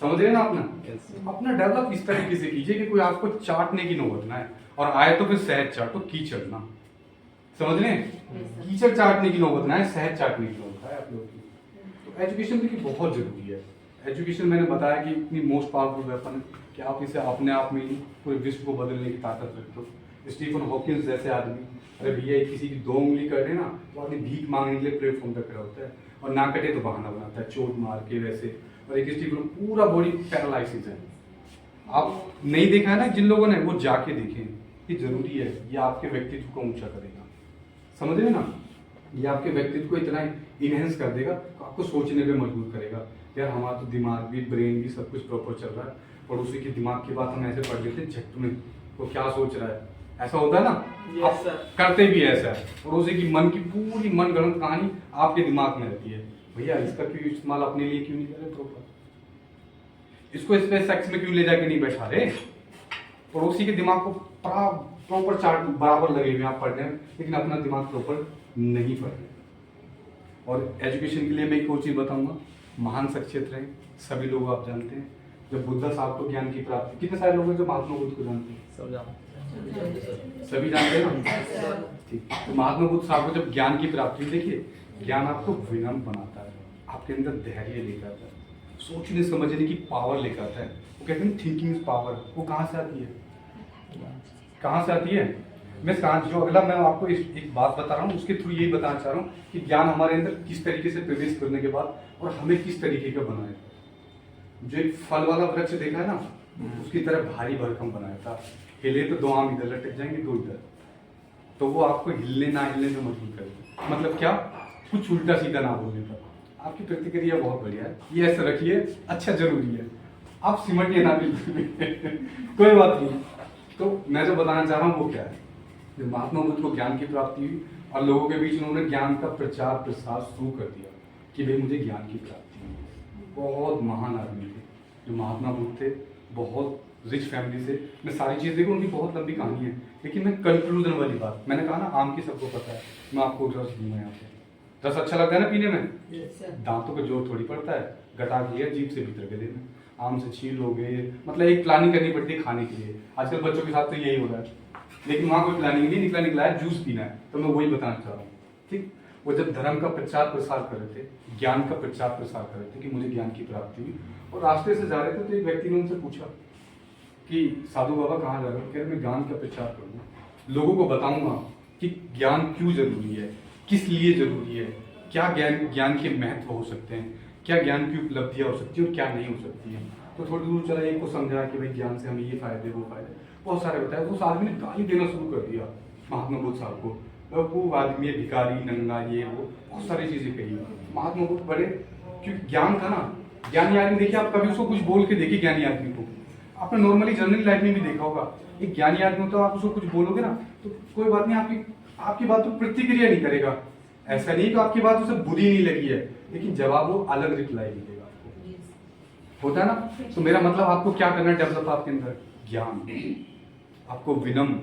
समझ रहे ना अपना डेवलप इस तरीके से कीजिए कि कोई आपको चाटने की नौबत ना है, और आए तो फिर शहद चाटो, कीचड़ ना। समझ रहे? कीचड़ चाटने की नौबत ना है, शहद चाटने की नौबत है आप लोगों की। तो एजुकेशन देखिए बहुत जरूरी है। एजुकेशन मैंने बताया कि इतनी मोस्ट पावरफुल वेपन है कि आप इसे अपने आप में ही पूरे विश्व को बदलने की ताकत रखते हो। स्टीफन हॉकिंस जैसे आदमी, अरे भैया किसी की 2 उंगली कटे ना तो आदमी भीख मांगने के लिए प्लेटफॉर्म पे खड़ा होता है, और ना कटे तो बहाना बनाता है चोट मार के वैसे। और एक स्टीफन पूरा बॉडी पैरालाइसिस है। आप नहीं देखा है ना जिन लोगों ने, वो जाके देखें, ये जरूरी है, ये आपके व्यक्तित्व को ऊंचा करेगा। समझ रहे ना? ये आपके व्यक्तित्व को इतना इनहेंस कर देगा, तो आपको सोचने पे मजबूर करेगा। यार हमारा तो दिमाग भी, ब्रेन भी सब कुछ प्रॉपर चल रहा है, पड़ोसी के दिमाग की बात हम ऐसे पढ़ लेते हैं झट में, वो क्या सोच रहा है, ऐसा होता है ना? Yes, sir. करते भी ऐसा है, पड़ोसी की मन की पूरी मन गढ़ंत कहानी आपके दिमाग में रहती है। भैया इसका क्यों इस्तेमाल अपने लिए क्यों नहीं कर रहे प्रॉपर? इसको स्पेस सेक्स में क्यों ले जाके नहीं बैठा रहे? पड़ोसी के दिमाग को प्रॉपर चार्ट बराबर लगे हुए आप पढ़ रहे हैं, लेकिन अपना दिमाग प्रॉपर नहीं पढ़ रहे। और एजुकेशन के लिए मैं एक और चीज़ बताऊंगा, महान शख्सियत रहे सभी लोग आप जानते हैं। जब बुद्धा साहब को ज्ञान की प्राप्ति, कितने सारे लोग हैं जो महात्मा बुद्ध को जानते हैं? सब जाओ। सभी जानते हैं ना? ठीक। तो महात्मा बुद्ध साहब को जब ज्ञान की प्राप्ति, देखिए ज्ञान आपको विनम्र बनाता है, आपके अंदर धैर्य लेकर आता है, सोचने समझने की पावर लेकर आता है। वो कहते हैं थिंकिंग इज पावर। वो कहाँ से आती है? कहाँ से आती है? मैं जो अगला मैं आपको एक बात बता रहा हूँ, उसके थ्रू यही बताना चाह रहा हूँ कि ज्ञान हमारे अंदर किस तरीके से प्रवेश करने के बाद और हमें किस तरीके का बनाया। जो एक फल वाला वृक्ष देखा है ना, उसकी तरह भारी भरकम बनाया था। हिले तो 2 आम इधर लटक जाएंगे, 2 इधर, तो वो आपको हिलने ना हिलने में मजबूर करेगा। मतलब क्या? कुछ उल्टा सीधा ना बोलने पर। आपकी प्रतिक्रिया बहुत बढ़िया है, ये ऐसे रखिए, अच्छा जरूरी है, आप सिमटिए ना बिल्कुल भी कोई बात नहीं। तो मैं जो बताना चाह रहा हूँ वो क्या है, जब महात्मा बुद्ध को ज्ञान की प्राप्ति हुई और लोगों के बीच उन्होंने ज्ञान का प्रचार प्रसार शुरू कर दिया कि भाई मुझे ज्ञान की प्राप्ति हुई। बहुत महान आदमी थे जो महात्मा बुद्ध थे, बहुत रिच फैमिली से। मैं सारी चीज़ देखूँ, उनकी बहुत लंबी कहानी है, लेकिन मैं कंक्लूजन वाली बात, मैंने कहा ना आम की सबको पता है, मैं आपको रस दूंगा यहाँ पे। रस अच्छा लगता है ना पीने में? दांतों का जोर थोड़ी पड़ता है, गटा लिया जीभ से भीतर गले में, आम से छील हो गए, मतलब एक प्लानिंग करनी पड़ती है खाने के लिए। आजकल बच्चों के साथ तो यही हो रहा है, लेकिन वहाँ कोई प्लानिंग नहीं, निकला है जूस पीना है। तो मैं वही बताना चाह रहा हूँ, ठीक। वो जब धर्म का प्रचार प्रसार कर रहे थे, ज्ञान का प्रचार प्रसार कर रहे थे कि मुझे ज्ञान की प्राप्ति हुई, और रास्ते से जा रहे थे तो एक व्यक्ति ने उनसे पूछा कि साधु बाबा कहाँ जा रहे हो? कह रहे मैं ज्ञान का प्रचार करूँगा, लोगों को बताऊंगा कि ज्ञान क्यों जरूरी है, किस लिए जरूरी है, क्या ज्ञान के महत्व हो सकते हैं, क्या ज्ञान की उपलब्धियाँ हो सकती है और क्या नहीं हो सकती है। तो थोड़ी दूर चला, एक को समझा कि भाई ज्ञान से हमें ये फायदे वो फायदे, बहुत सारे बताया। तो उस आदमी ने गाली देना शुरू कर दिया महात्मा बुद्ध साहब को। वो आदमी है भिखारी, नंगा, ये वो बहुत सारी चीजें कही। महात्मा बुद्ध बड़े, क्योंकि ज्ञान था ना, ज्ञानी आदमी देखिए, आप कभी उसको कुछ बोल के देखिए ज्ञानी आदमी को, आपने नॉर्मली जनरल लाइफ में भी देखा होगा, एक ज्ञानी आदमी तो आप उसको कुछ बोलोगे ना तो कोई बात नहीं, आपकी बात तो प्रतिक्रिया नहीं करेगा। ऐसा नहीं कि आपकी बात उसे बुरी नहीं लगी है, लेकिन जवाब वो अलग रिप्लाई देगा आपको, होता है ना। तो मेरा मतलब आपको क्या करना है, डेवलप आपके अंदर ज्ञान, आपको विनम्र,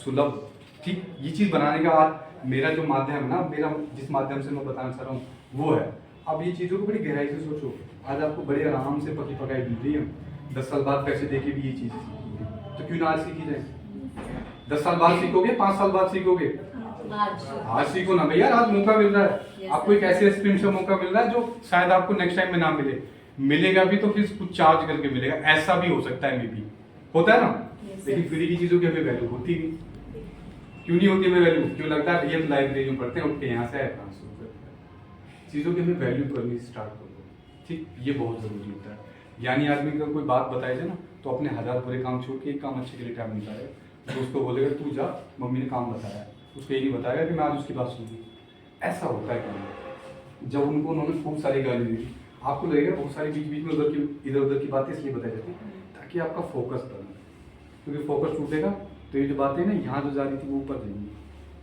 सुलभ, ठीक ये चीज बनाने का आज मेरा जो माध्यम है ना, मेरा जिस माध्यम से मैं बताना चाह रहा हूँ वो है। अब ये चीजों को बड़ी गहराई से सोचो, आज आपको बड़े आराम से पकी पकाई मिल रही है, 10 साल बाद पैसे देके भी ये चीज तो क्यों ना आज सीखी जाए। 10 साल बाद सीखोगे, 5 साल बाद सीखोगे, आज सीखो ना भैया, आज मौका मिल रहा है आपको, एक ऐसे स्ट्रीम से मौका मिल रहा है जो शायद आपको नेक्स्ट टाइम में ना मिले, मिलेगा भी तो फिर कुछ चार्ज करके मिलेगा, ऐसा भी हो सकता है, मे बी होता है ना। लेकिन फ्री की चीजों की हमें वैल्यू होती नहीं, क्यों नहीं होती हमें वैल्यू, क्यों लगता है भैया तो लाइब्रेरी में पढ़ते हैं, उठ के यहाँ से चीजों की हमें वैल्यू करनी स्टार्ट कर दो, ठीक, ये बहुत जरूरी होता है। ज्ञानी आदमी को कोई बात बताई जाए ना तो अपने 1000 बुरे काम छोड़ के एक काम अच्छे के लिए टाइम निकाले, तो उसको बोलेगा तू जा, मम्मी ने काम बताया, उसको ये नहीं बताएगा कि मैं आज उसकी बात सुनूंगी। ऐसा होता है काम। जब उनको उन्होंने खूब सारी गाली दी, आपको लगेगा बहुत सारी बीच बीच में इधर उधर की बातें इसलिए बताई जाती है ताकि आपका फोकस बने, क्योंकि फोकस टूटेगा तो ये जो बातें ना यहाँ जो जा रही थी वो ऊपर जाएंगी,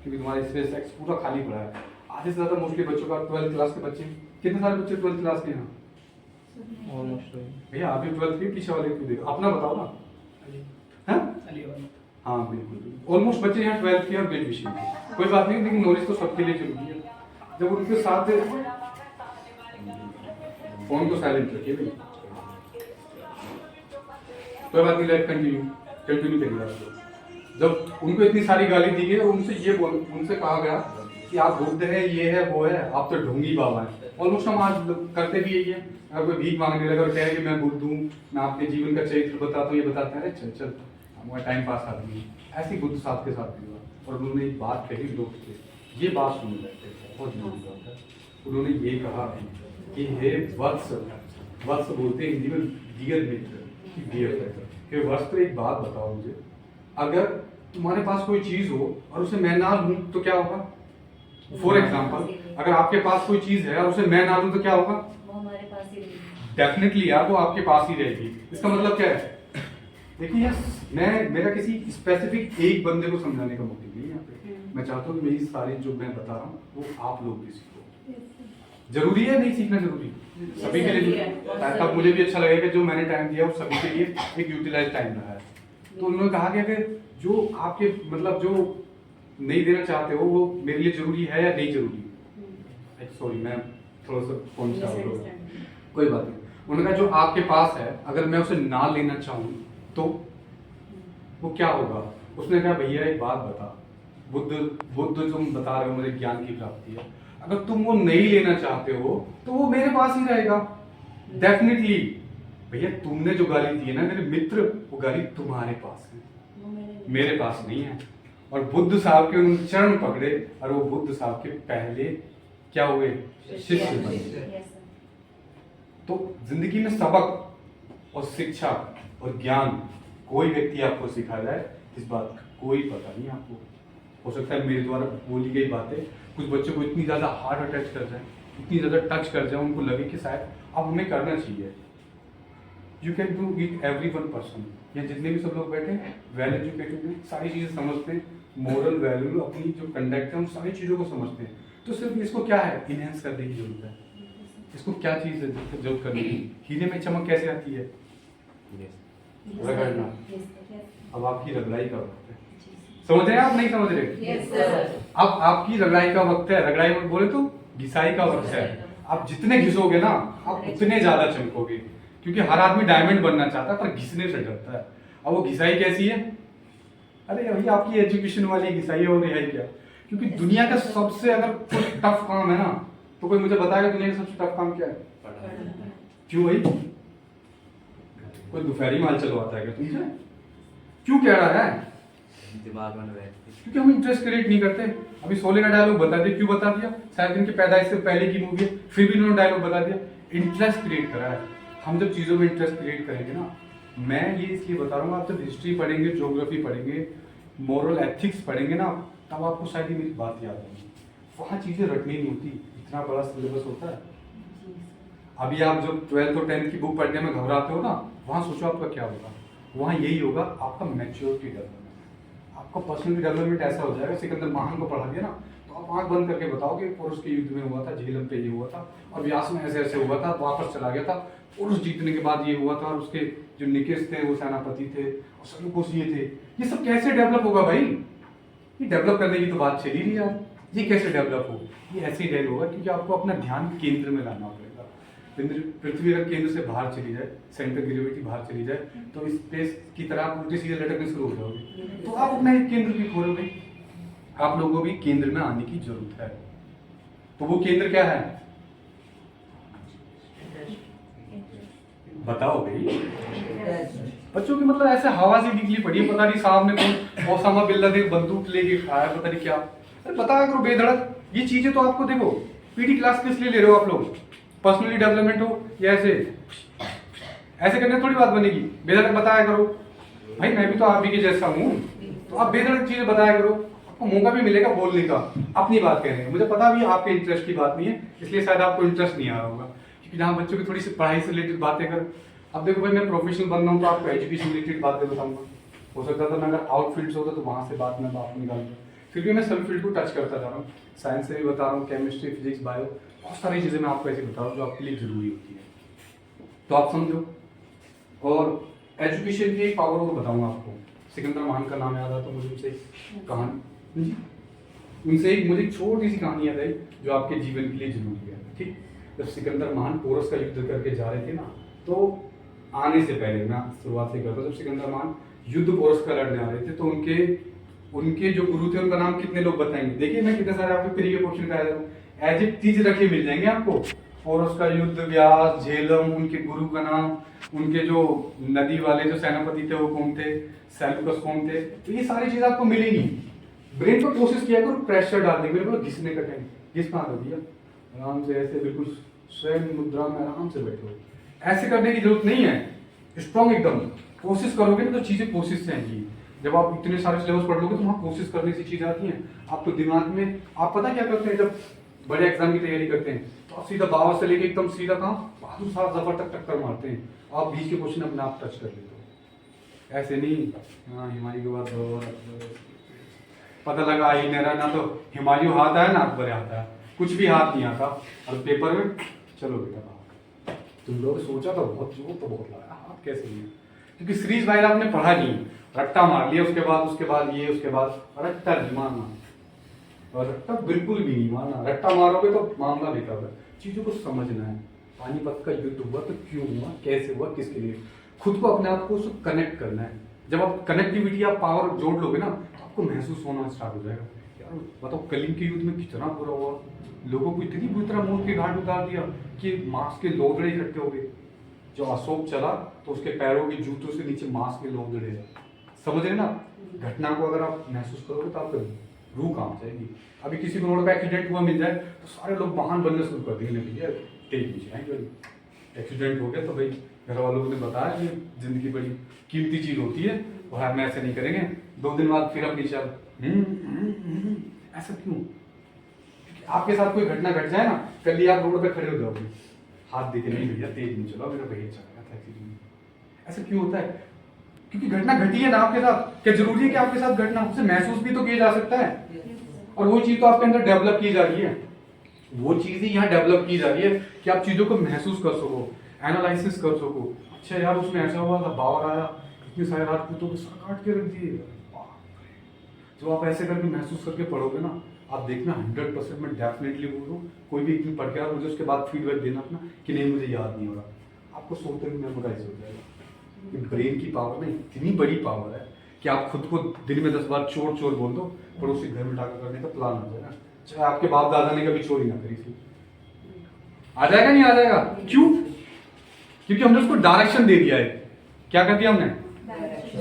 क्योंकि तुम्हारा स्पेस एक्स पूरा खाली पड़ा है। आधे से ज्यादा मोस्टली बच्चों का 12th क्लास के बच्चे, कितने सारे बच्चे 12th क्लास के यहाँ ऑलमोस्ट भैया, आप भी 12th के पीछे वाले क्यों देखो, अपना बताओ ना। हाँ हाँ बिल्कुल, ऑलमोस्ट बच्चे यहाँ 12th के और ग्रेजुएशन के, कोई बात नहीं, लेकिन नॉलेज तो सबके लिए जरूरी है। जब उनके साथ फोन को साइलेंट रखिए भाई, कोई बात नहीं, लाइफ कंटिन्यू करिए। जब उनको इतनी सारी गाली दी गई, उनसे कहा गया कि आप बुद्ध है, ये है वो है, आप तो ढोंगी बाबा है। ऑलमोस्ट हम आज करते भी यही है, अगर कोई भीख मांगने लगा और कहे कि मैं बुद्ध हूँ, मैं आपके जीवन का चरित्र बताता हूँ, ये बताते हैं, अरे चल हमारा टाइम पास आदमी है। ऐसी बुद्ध साहब के साथ भी हुआ, और उन्होंने एक बात कही लोग थे, ये बात सुन बैठे, बहुत जरूरी बात है। उन्होंने ये कहा कि हे वत्स बोलते हैं हिंदी में डियर मित्र, डियर फ्रेंड, हे वत्स तो एक बात बताओ मुझे, अगर तुम्हारे पास कोई चीज हो और उसे मैं ना लूं तो क्या होगा। फॉर एग्जाम्पल, अगर आपके पास कोई चीज है और उसे मैं ना लूं तो क्या होगा, वो हमारे पास ही रहेगी। डेफिनेटली यार वो आपके पास ही रहेगी। इसका मतलब क्या है, देखिए मेरा किसी स्पेसिफिक एक बंदे को समझाने का मोटिव नहीं है यहाँ पे, मैं चाहता हूँ मेरी सारी जो मैं बता रहा हूँ वो आप लोग भी सीखो। जरूरी है, नहीं सीखना जरूरी सभी के लिए, तब मुझे भी अच्छा लगेगा जो मैंने टाइम दिया वो सभी के लिए एक यूटिलाइज टाइम रहा है। तो उन्होंने कहा कि अगर जो आपके मतलब जो नहीं देना चाहते हो वो मेरे लिए जरूरी है या नहीं जरूरी, सॉरी मैं थोड़ा सा फोन से आउट हो गया, कोई बात नहीं। उन्होंने कहा जो आपके पास है अगर मैं उसे ना लेना चाहूँ तो वो क्या होगा। उसने कहा भैया एक बात बता, बुद्ध जो तुम बता रहे हो मुझे ज्ञान की प्राप्ति है, अगर तुम वो नहीं लेना चाहते हो तो वो मेरे पास ही रहेगा डेफिनेटली। भैया तुमने जो गाली दी है ना मेरे मित्र, वो गाली तुम्हारे पास है, मेरे पास नहीं है। और बुद्ध साहब के उन्होंने चरण पकड़े और वो बुद्ध साहब के पहले क्या हुए, शिष्य बने। तो जिंदगी में सबक और शिक्षा और ज्ञान कोई व्यक्ति आपको सिखा जाए, इस बात का कोई पता नहीं आपको। हो सकता है मेरे द्वारा बोली गई बातें कुछ बच्चों को इतनी ज्यादा हार्ट अटैच कर जाए, इतनी ज्यादा टच कर जाए, उनको लगे कि शायद अब हमें करना चाहिए। You can do with every one person, या जितने भी सब लोग बैठे हैं वेल एजुकेटेड हैं, सारी चीजें समझते हैं, मोरल वैल्यू अपनी जो कंडक्ट है उन सारी चीजों को समझते हैं। तो सिर्फ इसको क्या है, इनहेंस करने की जरूरत है। इसको क्या चीज है जरूरत करने की, हीरे में चमक कैसे आती है, रगड़ना। अब आपकी रगड़ाई का वक्त है, समझ रहे हैं आप, नहीं समझ रहे? अब आपकी रगड़ाई का वक्त है, रगड़ाई में बोले तो घिसाई का वक्त है। आप जितने घिसोगे ना आप उतने ज्यादा चमकोगे, क्योंकि हर आदमी डायमंड बनना चाहता है पर घिसने से डरता है। अब वो घिसाई कैसी है, अरे अभी आपकी एजुकेशन वाली घिसाई हो रही है क्या, क्योंकि दुनिया का सबसे अगर कोई टफ काम है ना तो कोई मुझे बताएगा दुनिया का सबसे टफ काम क्या है, क्यों भाई कोई दोपहरी माल चलवाता है क्या तुमसे, क्यों कह रहा है, दिमाग में बैठती, क्योंकि हम इंटरेस्ट क्रिएट नहीं करते। अभी शोले का डायलॉग बता दिया, क्यों बता दिया, शायद इनकी पैदाइश से पहले की मूवी है फिर भी इन्होंने डायलॉग बता दिया, इंटरेस्ट क्रिएट करा है। हम जब चीज़ों में इंटरेस्ट क्रिएट करेंगे ना, मैं ये इसलिए बता रहा हूँ, आप जब हिस्ट्री पढ़ेंगे, ज्योग्राफी पढ़ेंगे, मोरल एथिक्स पढ़ेंगे ना, तब आपको शायद ही मेरी बात याद आएगी। वहाँ चीज़ें रटनी नहीं होती, इतना बड़ा सिलेबस होता है। अभी आप जब 12th और 10th की बुक पढ़ने में घबराते हो ना, वहाँ सोचो आपका क्या होगा। वहाँ यही होगा, आपका मैच्योरिटी डेवलपमेंट, आपका पर्सनल डेवलपमेंट ऐसा हो जाएगा। सिकंदर महान को पढ़ा दिया ना, तो आप आंख बंद करके बताओ कि पुरुष के युद्ध में हुआ था, झेलम पे ये हुआ था, और व्यास में ऐसे ऐसे हुआ था, वापस चला गया था, पुरुष जीतने के बाद ये हुआ था, और उसके जो निकेश थे वो सेनापति थे, और सलूकोस ये थे। ये सब कैसे डेवलप होगा भाई? ये डेवलप करने की तो बात चली नहीं यार। ये कैसे डेवलप हो? ये ऐसे ही डेवलप होगा क्योंकि आपको अपना ध्यान केंद्र में लाना पड़ेगा। पृथ्वी अगर केंद्र से बाहर चली जाए, सेंटर ग्रेविटी बाहर चली जाए, तो स्पेस की तरह आप उल्टे सीधे लटकने शुरू हो जाओगे, तो आप अपना एक केंद्र भी खोलोगे। आप लोगों को भी केंद्र में आने की जरूरत है। तो वो केंद्र क्या है? बताओ भाई। बच्चों की मतलब ऐसे हवा से निकली पड़ी है, पता नहीं साहब ने कौन ओसामा बिन लादेन बंदूक लेके खाया, पता नहीं क्या। अरे बताया करो बेधड़क। ये चीजें तो आपको देखो, पीटी क्लास किस लिए ले रहे हो आप लोग? पर्सनली डेवलपमेंट हो या ऐसे करने थोड़ी बात बनेगी। बेधड़क बताया करो भाई, मैं भी तो आप ही के जैसा हूँ, तो आप बेधड़क चीजें बताया करो, आपको मौका भी मिलेगा बोलने का, अपनी बात कहने का। मुझे पता भी आपके इंटरेस्ट की बात नहीं है, इसलिए शायद आपको इंटरेस्ट नहीं आ रहा होगा, क्योंकि जहाँ बच्चों की थोड़ी सी पढ़ाई से रिलेटेड बातें कर। अब देखो भाई, मैं प्रोफेशनल बन रहा हूँ तो आपको एजुकेशन रिलेटेड बातें बताऊंगा। हो सकता था मैं अगर आउटफील्ड होता तो वहाँ से बात मैं बात निकालूंगा, फिर भी मैं सभी फील्ड को टच करता जा रहा हूँ। साइंस से भी बता रहा हूँ, केमिस्ट्री, फिजिक्स, बायो, बहुत सारी चीज़ें मैं आपको ऐसे बता रहा हूँ जो आपके लिए जरूरी होती है, तो आप समझो। और एजुकेशन की पावर और बताऊंगा आपको। सिकंदर महान का नाम याद आता तो मुझे उनसे कहानी, उनसे एक मुझे छोटी सी कहानी याद आई जो आपके जीवन के लिए जरूरी है। ठीक, जब सिकंदर महान पोरस का युद्ध करके जा रहे थे ना, तो आने से पहले मैं शुरुआत से करता हूँ। जब सिकंदर महान युद्ध पोरस का लड़ने आ रहे थे, तो उनके जो गुरु थे उनका नाम कितने लोग बताएंगे? देखिए मैं कितने सारे आपके प्री के क्वेश्चन का एज इट तीज रखे मिल जाएंगे आपको। पोरस का युद्ध, व्यास, झेलम, उनके गुरु का नाम, उनके जो नदी वाले जो सेनापति थे वो कौन थे, सेल्यूकस कौन थे, तो ये सारी चीजें आपको मिलेंगी। ब्रेन पर कोशिश किया करो प्रेशर डालने के लिए, घिसने का टाइम घिस कहाँ कर दिया, आराम से ऐसे बिल्कुल स्वयं मुद्रा में आराम से बैठो। ऐसे करने की जरूरत नहीं है, स्ट्रॉन्ग एकदम कोशिश करोगे ना तो चीजें कोशिश से आएंगी। जब आप इतने सारे सिलेबस पढ़ लोगे तो वहाँ कोशिश करने से चीजें आती हैं आपको दिमाग में। आप पता क्या करते हैं, जब बड़े एग्जाम की तैयारी करते हैं तो आप सीधा बाबा से लेके एकदम सीधा कहाँ बहादुर साहब जबर तक टक्कर मारते हैं, आप बीच के क्वेश्चन अपने आप टच कर लेते हो। ऐसे नहीं, हाँ हिमालय के बाद पता लगा ही नहीं रहा, ना तो हिमालय हाथ आया ना अकबर हाथ आया, कुछ भी हाथ नहीं आता, और पेपर में चलो बेटा बाहर। तुम लोग सोचा तो बहुत जोर तो बहुत लगा, हाथ कैसे नहीं? क्योंकि सीरीज वाइज आपने पढ़ा नहीं, रट्टा मार लिया, उसके बाद ये, उसके बाद रट्टा नहीं मारना, और रट्टा बिल्कुल भी नहीं मारना। रट्टा मारोगे तो मामला बेकार है। चीजों को समझना है। पानीपत का युद्ध हुआ तो क्यों हुआ, कैसे हुआ, किसके लिए, खुद को अपने आप को कनेक्ट करना है। जब आप कनेक्टिविटी, आप पावर जोड़ लोगे ना, तो आपको महसूस होना स्टार्ट हो जाएगा। यार बताओ, कलिंग के युद्ध में कितना बुरा हुआ, लोगों को इतनी बुरी तरह मौत के घाट उतार दिया कि मांस के लोदड़े इकट्ठे हो गए। जो अशोक चला तो उसके पैरों के जूतों से नीचे मांस के लोदड़े, समझ रहे ना? घटना को अगर आप महसूस करोगे तो आपका रूह काम जाएगी। अभी किसी को रोड पे एक्सीडेंट हुआ मिल जाए तो सारे लोग महान बनने शुरू कर देंगे, भैया तेज पीछे आएंगे। एक्सीडेंट हो गया तो भाई घर वालों ने बताया कि जिंदगी बड़ी कीमती चीज होती है और हम ऐसे नहीं करेंगे, 2 दिन बाद फिर अपनी चल। ऐसा क्यों? क्योंकि आपके साथ कोई घटना घट जाए ना, कल ही आप रोड पे खड़े हो जाओगे, हाथ देखे नहीं भैया तेज नहीं चला, मेरा भैया चला गया था एक्सीडेंट। ऐसा क्यों होता है? क्योंकि घटना घटी है ना आपके साथ। क्या जरूरी है कि आपके साथ घटना, उसे महसूस भी तो किया जा सकता है, और वो चीज तो आपके अंदर डेवलप की जा रही है। वो चीज ही यहाँ डेवलप की जा रही है कि आप चीजों को महसूस कर सको, एनालिसिस कर सको। अच्छा यार उसमें ऐसा हुआ था, बावर आया, इतने सारे राजपूतों को सर काट के रख दिए। जब आप ऐसे करके महसूस करके पढ़ोगे ना, आप देखना 100% मैं डेफिनेटली बोल रहा हूँ, कोई भी इतनी पढ़ के मुझे उसके बाद फीडबैक देना अपना कि नहीं मुझे याद नहीं हो रहा, आपको सोचते हुए मेमोराइज हो जाएगा। ब्रेन की पावर ना इतनी बड़ी पावर है कि आप खुद को दिन में 10 बार चोर चोर बोल दो, पड़ोसी घर में डाका करने का प्लान आ जाएगा, चाहे आपके बाप दादा ने कभी चोरी ना करी थी। आ जाएगा नहीं आ जाएगा? क्यों? क्योंकि हमने उसको डायरेक्शन दे दिया है। क्या कर दिया हमने?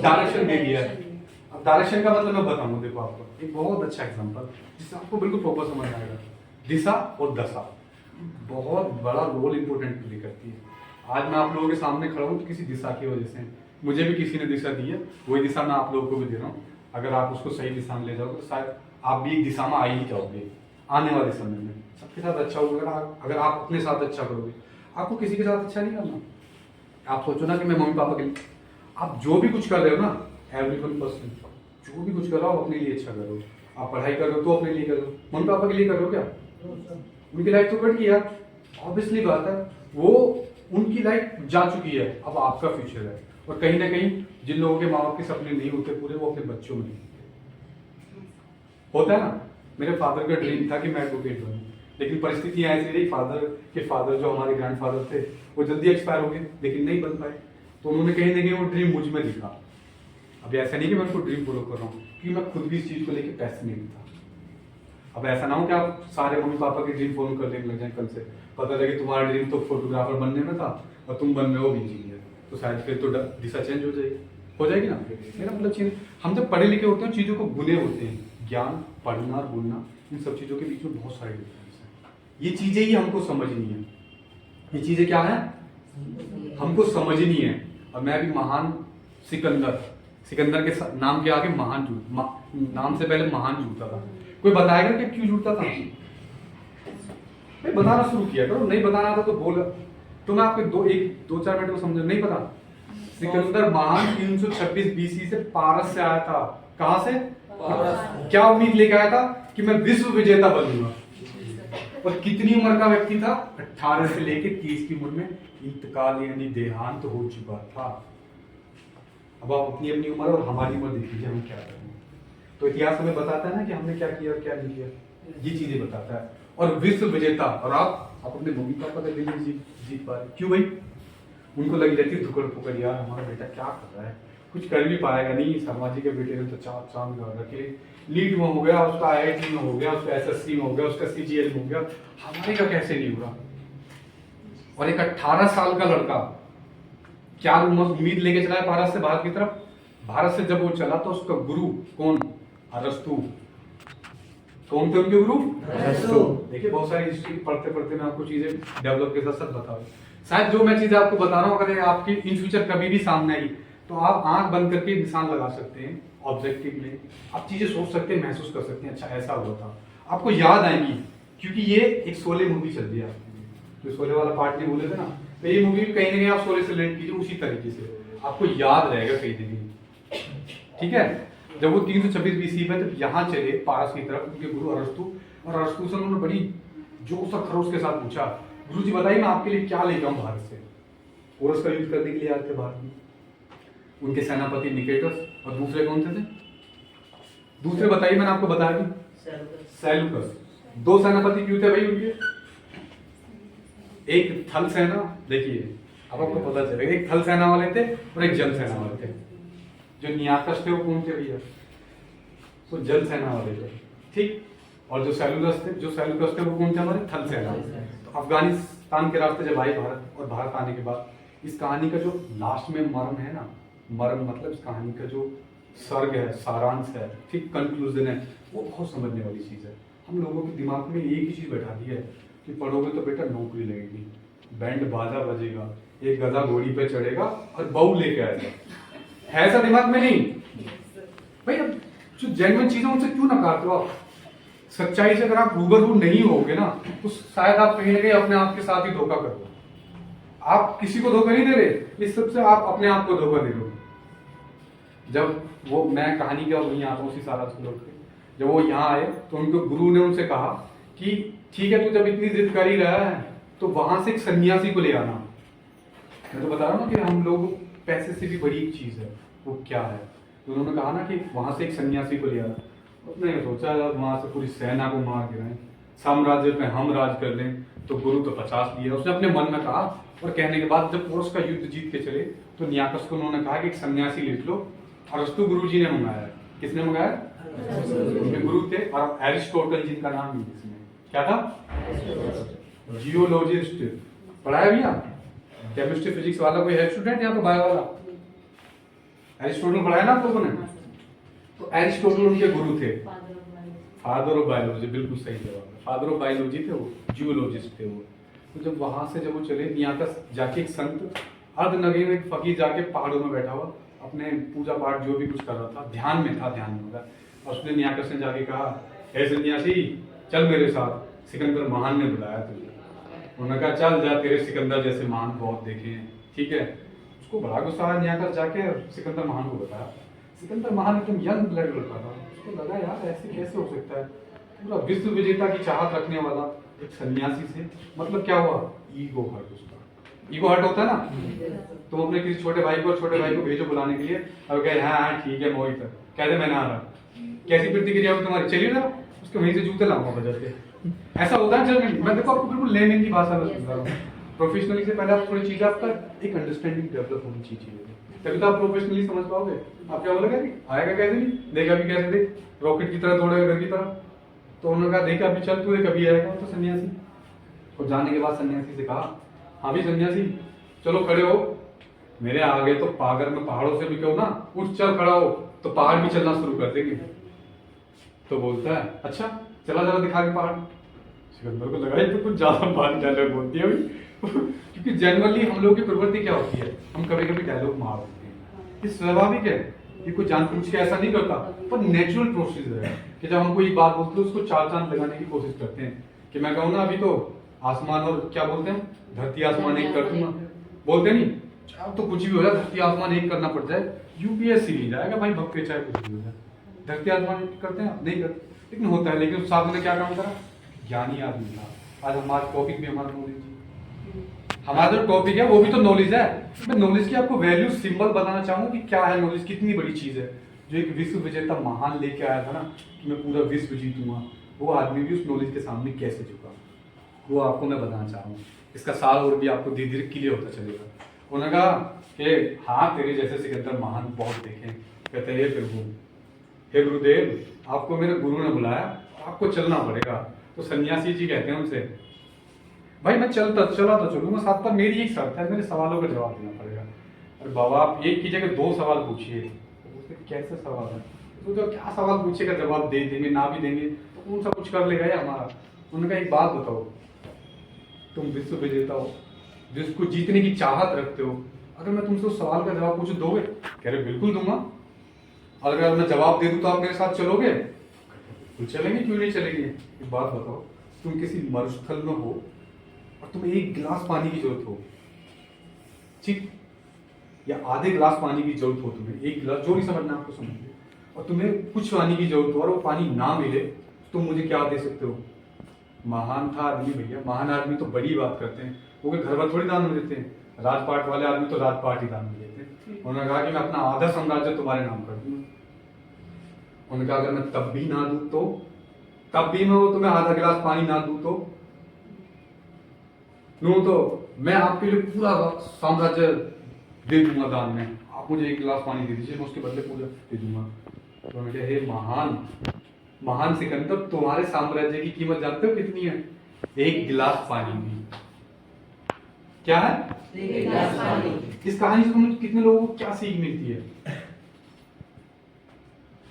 डायरेक्शन दे दिया है। अब डायरेक्शन का मतलब मैं बताऊंगा, देखो आपको एक बहुत अच्छा एग्जांपल जिससे आपको बिल्कुल प्रॉपर समझ आएगा। दिशा और दशा बहुत बड़ा रोल इंपोर्टेंट प्ले करती है। आज मैं आप लोगों के सामने खड़ा हूँ तो किसी दिशा की वजह से। मुझे भी किसी ने दिशा दी है, वही दिशा मैं आप लोगों को भी दे रहा हूँ। अगर आप उसको सही दिशा में ले जाओगे तो शायद आप भी एक दिशा में आ ही जाओगे आने वाले समय में। सबके साथ अच्छा होगा अगर आप अपने साथ अच्छा करोगे। आपको किसी के साथ अच्छा नहीं करना। आप सोचो ना कि मैं मम्मी पापा के लिए, आप जो भी कुछ कर रहे हो ना, एवरी पर्सन जो भी कुछ कर रहा हो अपने लिए अच्छा करो। आप पढ़ाई कर रहे हो तो अपने लिए करो, मम्मी पापा के लिए करो क्या? उनकी लाइफ तो कट गई यार, ऑब्वियसली बात है। वो उनकी लाइफ जा चुकी है, अब आपका फ्यूचर है। और कहीं ना कहीं जिन लोगों के माँ बाप के सपने नहीं होते पूरे, वो अपने बच्चों में होता है ना। मेरे फादर का ड्रीम था कि मैं एडवोकेट बनूं, लेकिन परिस्थितियां ऐसी रही। फादर जो हमारे ग्रैंडफादर थे वो जल्दी एक्सपायर हो गए, लेकिन नहीं बन पाए। तो उन्होंने कहीं ना कहीं वो ड्रीम मुझ में दिखा। अब ऐसा नहीं कि मैं उनको ड्रीम पूरा कर रहा हूँ, क्योंकि मैं खुद भी इस चीज़ को लेकर पैशनेट था। अब ऐसा ना हो कि आप सारे मम्मी पापा की ड्रीम फॉलो करने लग जाए। कल से पता लगे तुम्हारा ड्रीम तो फोटोग्राफर बनने में था और तुम बन रहे हो इंजीनियर, तो शायद फिर तो दिशा चेंज हो जाएगी ना। मेरा मतलब चीज़, हम जब पढ़े लिखे होते हैं चीज़ों को बुने होते हैं। ज्ञान, पढ़ना और बोलना, इन सब चीज़ों के बीच में बहुत सारे डिफरेंस है। ये चीज़ें ही हमको समझनी है। ये चीज़ें क्या है, हमको समझनी है। और मैं भी महान सिकंदर के नाम के आगे महान नाम से पहले महान जुड़ता था। कोई बताएगा कि क्यों जुड़ता था? बताना शुरू किया करो। नहीं बताना था तो बोल, तो मैं आपको 2-4 मिनट में समझ नहीं पता। सिकंदर महान 326 बीसी से पारस से आया था। कहां से? क्या उम्मीद लेके आया था कि मैं विश्व विजेता बनूंगा। और कितनी उम्र का व्यक्ति था? 18 से लेकर 30 की उम्र में इंतकाल यानी देहांत हो चुका था। अब आप अपनी अपनी उम्र और हमारी उम्र देख लीजिए, हम क्या कर रहे हैं। तो इतिहास हमें बताता है ना कि हमने क्या किया और क्या नहीं किया, ये चीजें बताता है। और विश्व विजेता, और आप अपने मम्मी पापा का दिल जीत पा रहे। क्यों भाई? उनको लगी रहती है धुकड़ पुकड़, यार हमारा बेटा क्या कर रहा है, कुछ कर भी पाएगा नहीं। शर्मा जी के बेटे ने तो चांद गाड़ रखे, लीड में हो गया, उसका IIT में हो गया, उसका SSC में हो गया, उसका CGL में हो गया, हमारे का कैसे नहीं हुआ? और एक 18 साल का लड़का क्या उम्मीद लेके चला है भारत से भारत की तरफ? भारत से जब वो चला तो उसका गुरु कौन? अरस्तु। कौन थे उनके गुरु? अरस्तु। देखिए बहुत सारी हिस्ट्री पढ़ते पढ़ते मैं आपको चीजें डेवलप के साथ साथ बता रहा हूँ। शायद जो मैं चीजें आपको बता रहा हूँ अगर आपकी इन फ्यूचर कभी भी सामने आई तो आप आंख बंद करके निशान लगा सकते हैं। ऑब्जेक्टिव में आप चीजें सोच सकते हैं, महसूस कर सकते हैं, अच्छा ऐसा हुआ था, आपको याद आएंगी। क्योंकि ये एक शोले मूवी चल रही है, जो शोले वाला पार्ट नहीं बोले थे ना, तो ये मूवी कहीं ना कहीं आप शोले से रिलेट कीजिए, उसी तरीके से आपको याद रहेगा कहीं ना कहीं। ठीक है, जब वो 326 BC में जब यहाँ चले पारस की तरफ, उनके गुरु अरस्तु, और अरस्तु से उन्होंने बड़ी जोश और खरोश के साथ पूछा, गुरु जी बताइए मैं आपके लिए क्या लेकर आऊँ भारत से? पोरस का युद्ध करने के लिए आए थे भारत में। उनके सेनापति निकेटस, और दूसरे कौन थे? दूसरे बताइए, मैंने आपको बताया भी, सेल्यूकस। 2 सेनापति क्यों थे भाई उनके? एक थल सेना, देखिए अब आपको पता चलेगा, एक थल सेना वाले थे और एक जल सेना वाले थे। जो नियाकस थे वो कौन थे भैया? वो जल सेना वाले थे, ठीक। और जो सेल्यूकस थे वो कौन थे? हमारे थल सेना। तो अफगानिस्तान के रास्ते जब आए भारत, और भारत आने के बाद इस कहानी का जो लास्ट में मर्म है ना, मर्म मतलब इस कहानी का जो सर्ग है, सारांश है, ठीक, कंक्लूजन है, वो बहुत समझने वाली चीज़ है। हम लोगों के दिमाग में एक ही चीज़ बैठा दी है कि पढ़ोगे तो बेटा नौकरी लगेगी, बैंड बाजा बजेगा, एक गधा घोड़ी पे चढ़ेगा और बहू लेके आएगा। है ऐसा दिमाग में? नहीं भाई। अब जो जेन्युइन चीज़ें उनसे क्यों नकारते हो आप? सच्चाई से अगर आप रूबरू नहीं होगे ना तो शायद आप कहीं ना कहीं अपने आप के साथ ही धोखा कर दो। आप किसी को धोखा नहीं दे रहे, इस सबसे आप अपने आप को धोखा दे रहे हो। जब वो, मैं कहानी का वहीं आता हूँ उसी सारा लौट के, जब वो यहाँ आए तो उनके गुरु ने उनसे कहा कि ठीक है, तू जब इतनी जिद कर ही रहा है तो वहां से एक सन्यासी को ले आना। मैं तो बता रहा हूँ ना कि हम लोग पैसे से भी बड़ी एक चीज है, वो क्या है? तो उन्होंने कहा ना कि वहां से एक सन्यासी को ले आना। उसने सोचा वहां से पूरी सेना को मार गिराएं, साम्राज्य पे हम राज कर लें। तो गुरु तो 50 दिया उसने अपने मन में कहा, और कहने के बाद जब पोरस का युद्ध जीत के चले तो नियाकस को उन्होंने कहा कि एक सन्यासी लिख लो। अरस्तु गुरु जी ने मंगाया। किसने मंगाया? उनके गुरु थे। और एरिस्टोटल जिनका नाम है इसमें क्या था? जियोलॉजिस्ट। पढ़ाया भैया? केमिस्ट्री फिजिक्स वाला कोई है स्टूडेंट यहाँ पे? बायो वाला एरिस्टोटल पढ़ाया ना आप लोगों ने? तो एरिस्टोटल उनके गुरु थे। फादर ऑफ बायोलॉजी, बिल्कुल सही जवाब है। फादर ऑफ बायोलॉजी थे वो, जियोलॉजिस्ट थे वो। तो जब वहाँ से जब वो चले नियाकस जाके एक संत अर्धनगरी में एक फकीर जाके पहाड़ों में बैठा हुआ अपने पूजा पाठ जो भी कुछ कर रहा था ध्यान में होगा। और उसने नियाकस ने जाके कहा, हे सन्यासी चल मेरे साथ, सिकंदर महान ने बुलाया तुझे। उन्होंने कहा चल जा, तेरे सिकंदर जैसे महान बहुत देखे हैं, ठीक है। उसको बड़ा गुस्सा आया, नियाकस जाके सिकंदर महान को बताया। सिकंदर महान एकदम यंग ब्लड लड़का था, उसको लगा यार ऐसे कैसे हो सकता है, पूरा विश्व विजेता की चाहत रखने वाला एक सन्यासी से, मतलब क्या हुआ, ईगो हर्ट। उसका ईगो हर्ट होता है ना, तुम अपने किसी छोटे भाई को भेजो बुलाने के लिए और कहे हाँ ठीक है मोहित, कह दे मैं ना आ रहा, कैसी प्रतिक्रिया हुई तुम्हारी, चलिए ना उसके वहीं से जूते लाऊंगा बजा के। ऐसा होता है जनरली। मैं देखो आपको बिल्कुल लेमन की भाषा में समझा रहा हूँ। प्रोफेशनली से पहले आप थोड़ी चीजें आपका एक अंडरस्टैंडिंग डेवलप होनी चाहिए, तभी तो आप प्रोफेशनली समझ पाओगे। आप क्या बोलोगे आएगा कैसे नहीं, देखा भी कैसे देख, रॉकेट की तरह दौड़ेगा घर की तरह। तो उन्होंने कहा देखा अभी चल तू कभी आएगा। तो सन्यासी और जाने के बाद सन्यासी से कहा, हाँ भी सन्यासी चलो खड़े हो, मेरे आगे तो पागर में पहाड़ों से भी क्यों ना, उठ चल खड़ा हो, तो पहाड़ भी चलना शुरू कर देंगे। तो बोलता है अच्छा चला जरा दिखा के पहाड़। सिकंदर को लगा तो कुछ ज्यादा भारी डायलॉग बोलती है क्योंकि जनरली हम लोग की प्रवृत्ति क्या होती है, हम कभी कभी डायलॉग मार देते हैं, ये स्वाभाविक है, ये कोई जानबूझ के ऐसा नहीं करता, पर नेचुरल प्रोसीजर है कि जब हम कोई बात बोलते हैं उसको चार चांद लगाने की कोशिश करते हैं। कि मैं कहूँ ना अभी तो आसमान और क्या बोलते हैं, धरती आसमान एक कर दूंगा, बोलते नहीं, अब तो कुछ भी हो जाए धरती आसमान एक करना पड़ जाए, यूपीएससी नहीं जाएगा भाई, भक्के चाहे कुछ भी हो जाए, धरती आसमान एक करते हैं नहीं करते, लेकिन होता है। लेकिन साहब ने क्या काम करा, ज्ञानी आदमी था। आज हमारा टॉपिक भी हमारा नॉलेज, हमारा जो टॉपिक है वो भी तो नॉलेज है। मैं नॉलेज की आपको वैल्यू सिंबल बताना चाहूँ कि क्या है नॉलेज, कितनी बड़ी चीज है। जो एक विश्व विजेता महान लेके आया था ना कि मैं पूरा विश्व जीतूंगा, वो आदमी भी उस नॉलेज के सामने कैसे झुका, वो आपको मैं बताना चाह रहा हूँ। इसका साल और भी आपको धीरे धीरे क्लियर होता चलेगा। उन्होंने कहा कि हाँ तेरे जैसे सिकंदर महान बहुत देखे। कहते हैं हे गुरुदेव आपको मेरे गुरु ने बुलाया, आपको चलना पड़ेगा। तो सन्यासी जी कहते हैं उनसे, भाई मैं चला तो चलूंगा साथ, पर मेरी एक शर्त है, मेरे सवालों का जवाब देना पड़ेगा। अरे बाबा आप एक की जगह दो सवाल पूछिए। तो कैसे सवाल है, तो जो क्या सवाल पूछेगा जवाब दे देंगे, ना भी देंगे तो कौन सा कुछ कर लेगा ये हमारा। उन्होंने कहा एक बात बताओ, तुम विश्व विजेता हो, जिसको जीतने की चाहत रखते हो, अगर मैं तुमसे उस सवाल का जवाब पूछूं दोगे? कह रहे बिल्कुल दूंगा। और अगर मैं जवाब दे दूं तो आप मेरे साथ चलोगे? बिल्कुल चलेंगे, क्यों नहीं चलेंगे। एक बात बताओ, तुम किसी मरुस्थल में हो और तुम्हें एक गिलास पानी की जरूरत हो, ठीक, या आधे गिलास पानी की जरूरत हो, तुम्हें एक गिलास, जो भी समझना आपको समझिए, और तुम्हें कुछ पानी की जरूरत हो और वो पानी ना मिले, तुम मुझे क्या दे सकते हो? महान था आदमी भैया, महान आदमी तो बड़ी बात करते हैं, वो घर पर थोड़ी दान में देते हैं। राजपाट वाले आदमी तो राजपाट ही दान में देते हैं। उन्होंने कहा कि मैं अपना आधा साम्राज्य तुम्हारे नाम कर दूंगा। उन्होंने कहा अगर मैं तब भी ना दूं तो, तब भी मैं तुम्हें आधा गिलास पानी ना दूं तो मैं आपके लिए पूरा साम्राज्य दे दूंगा दान में, आप मुझे एक गिलास पानी दे दीजिए, मैं उसके बदले पूरा दे दूंगा। तो उन्होंने कहा हे महान सिकंदर, तुम्हारे साम्राज्य की कीमत जानते हो कितनी है? एक गिलास पानी की। क्या है? एक गिलास पानी। इस कहानी से तुम्हें कितने लोगों को क्या सीख मिलती है?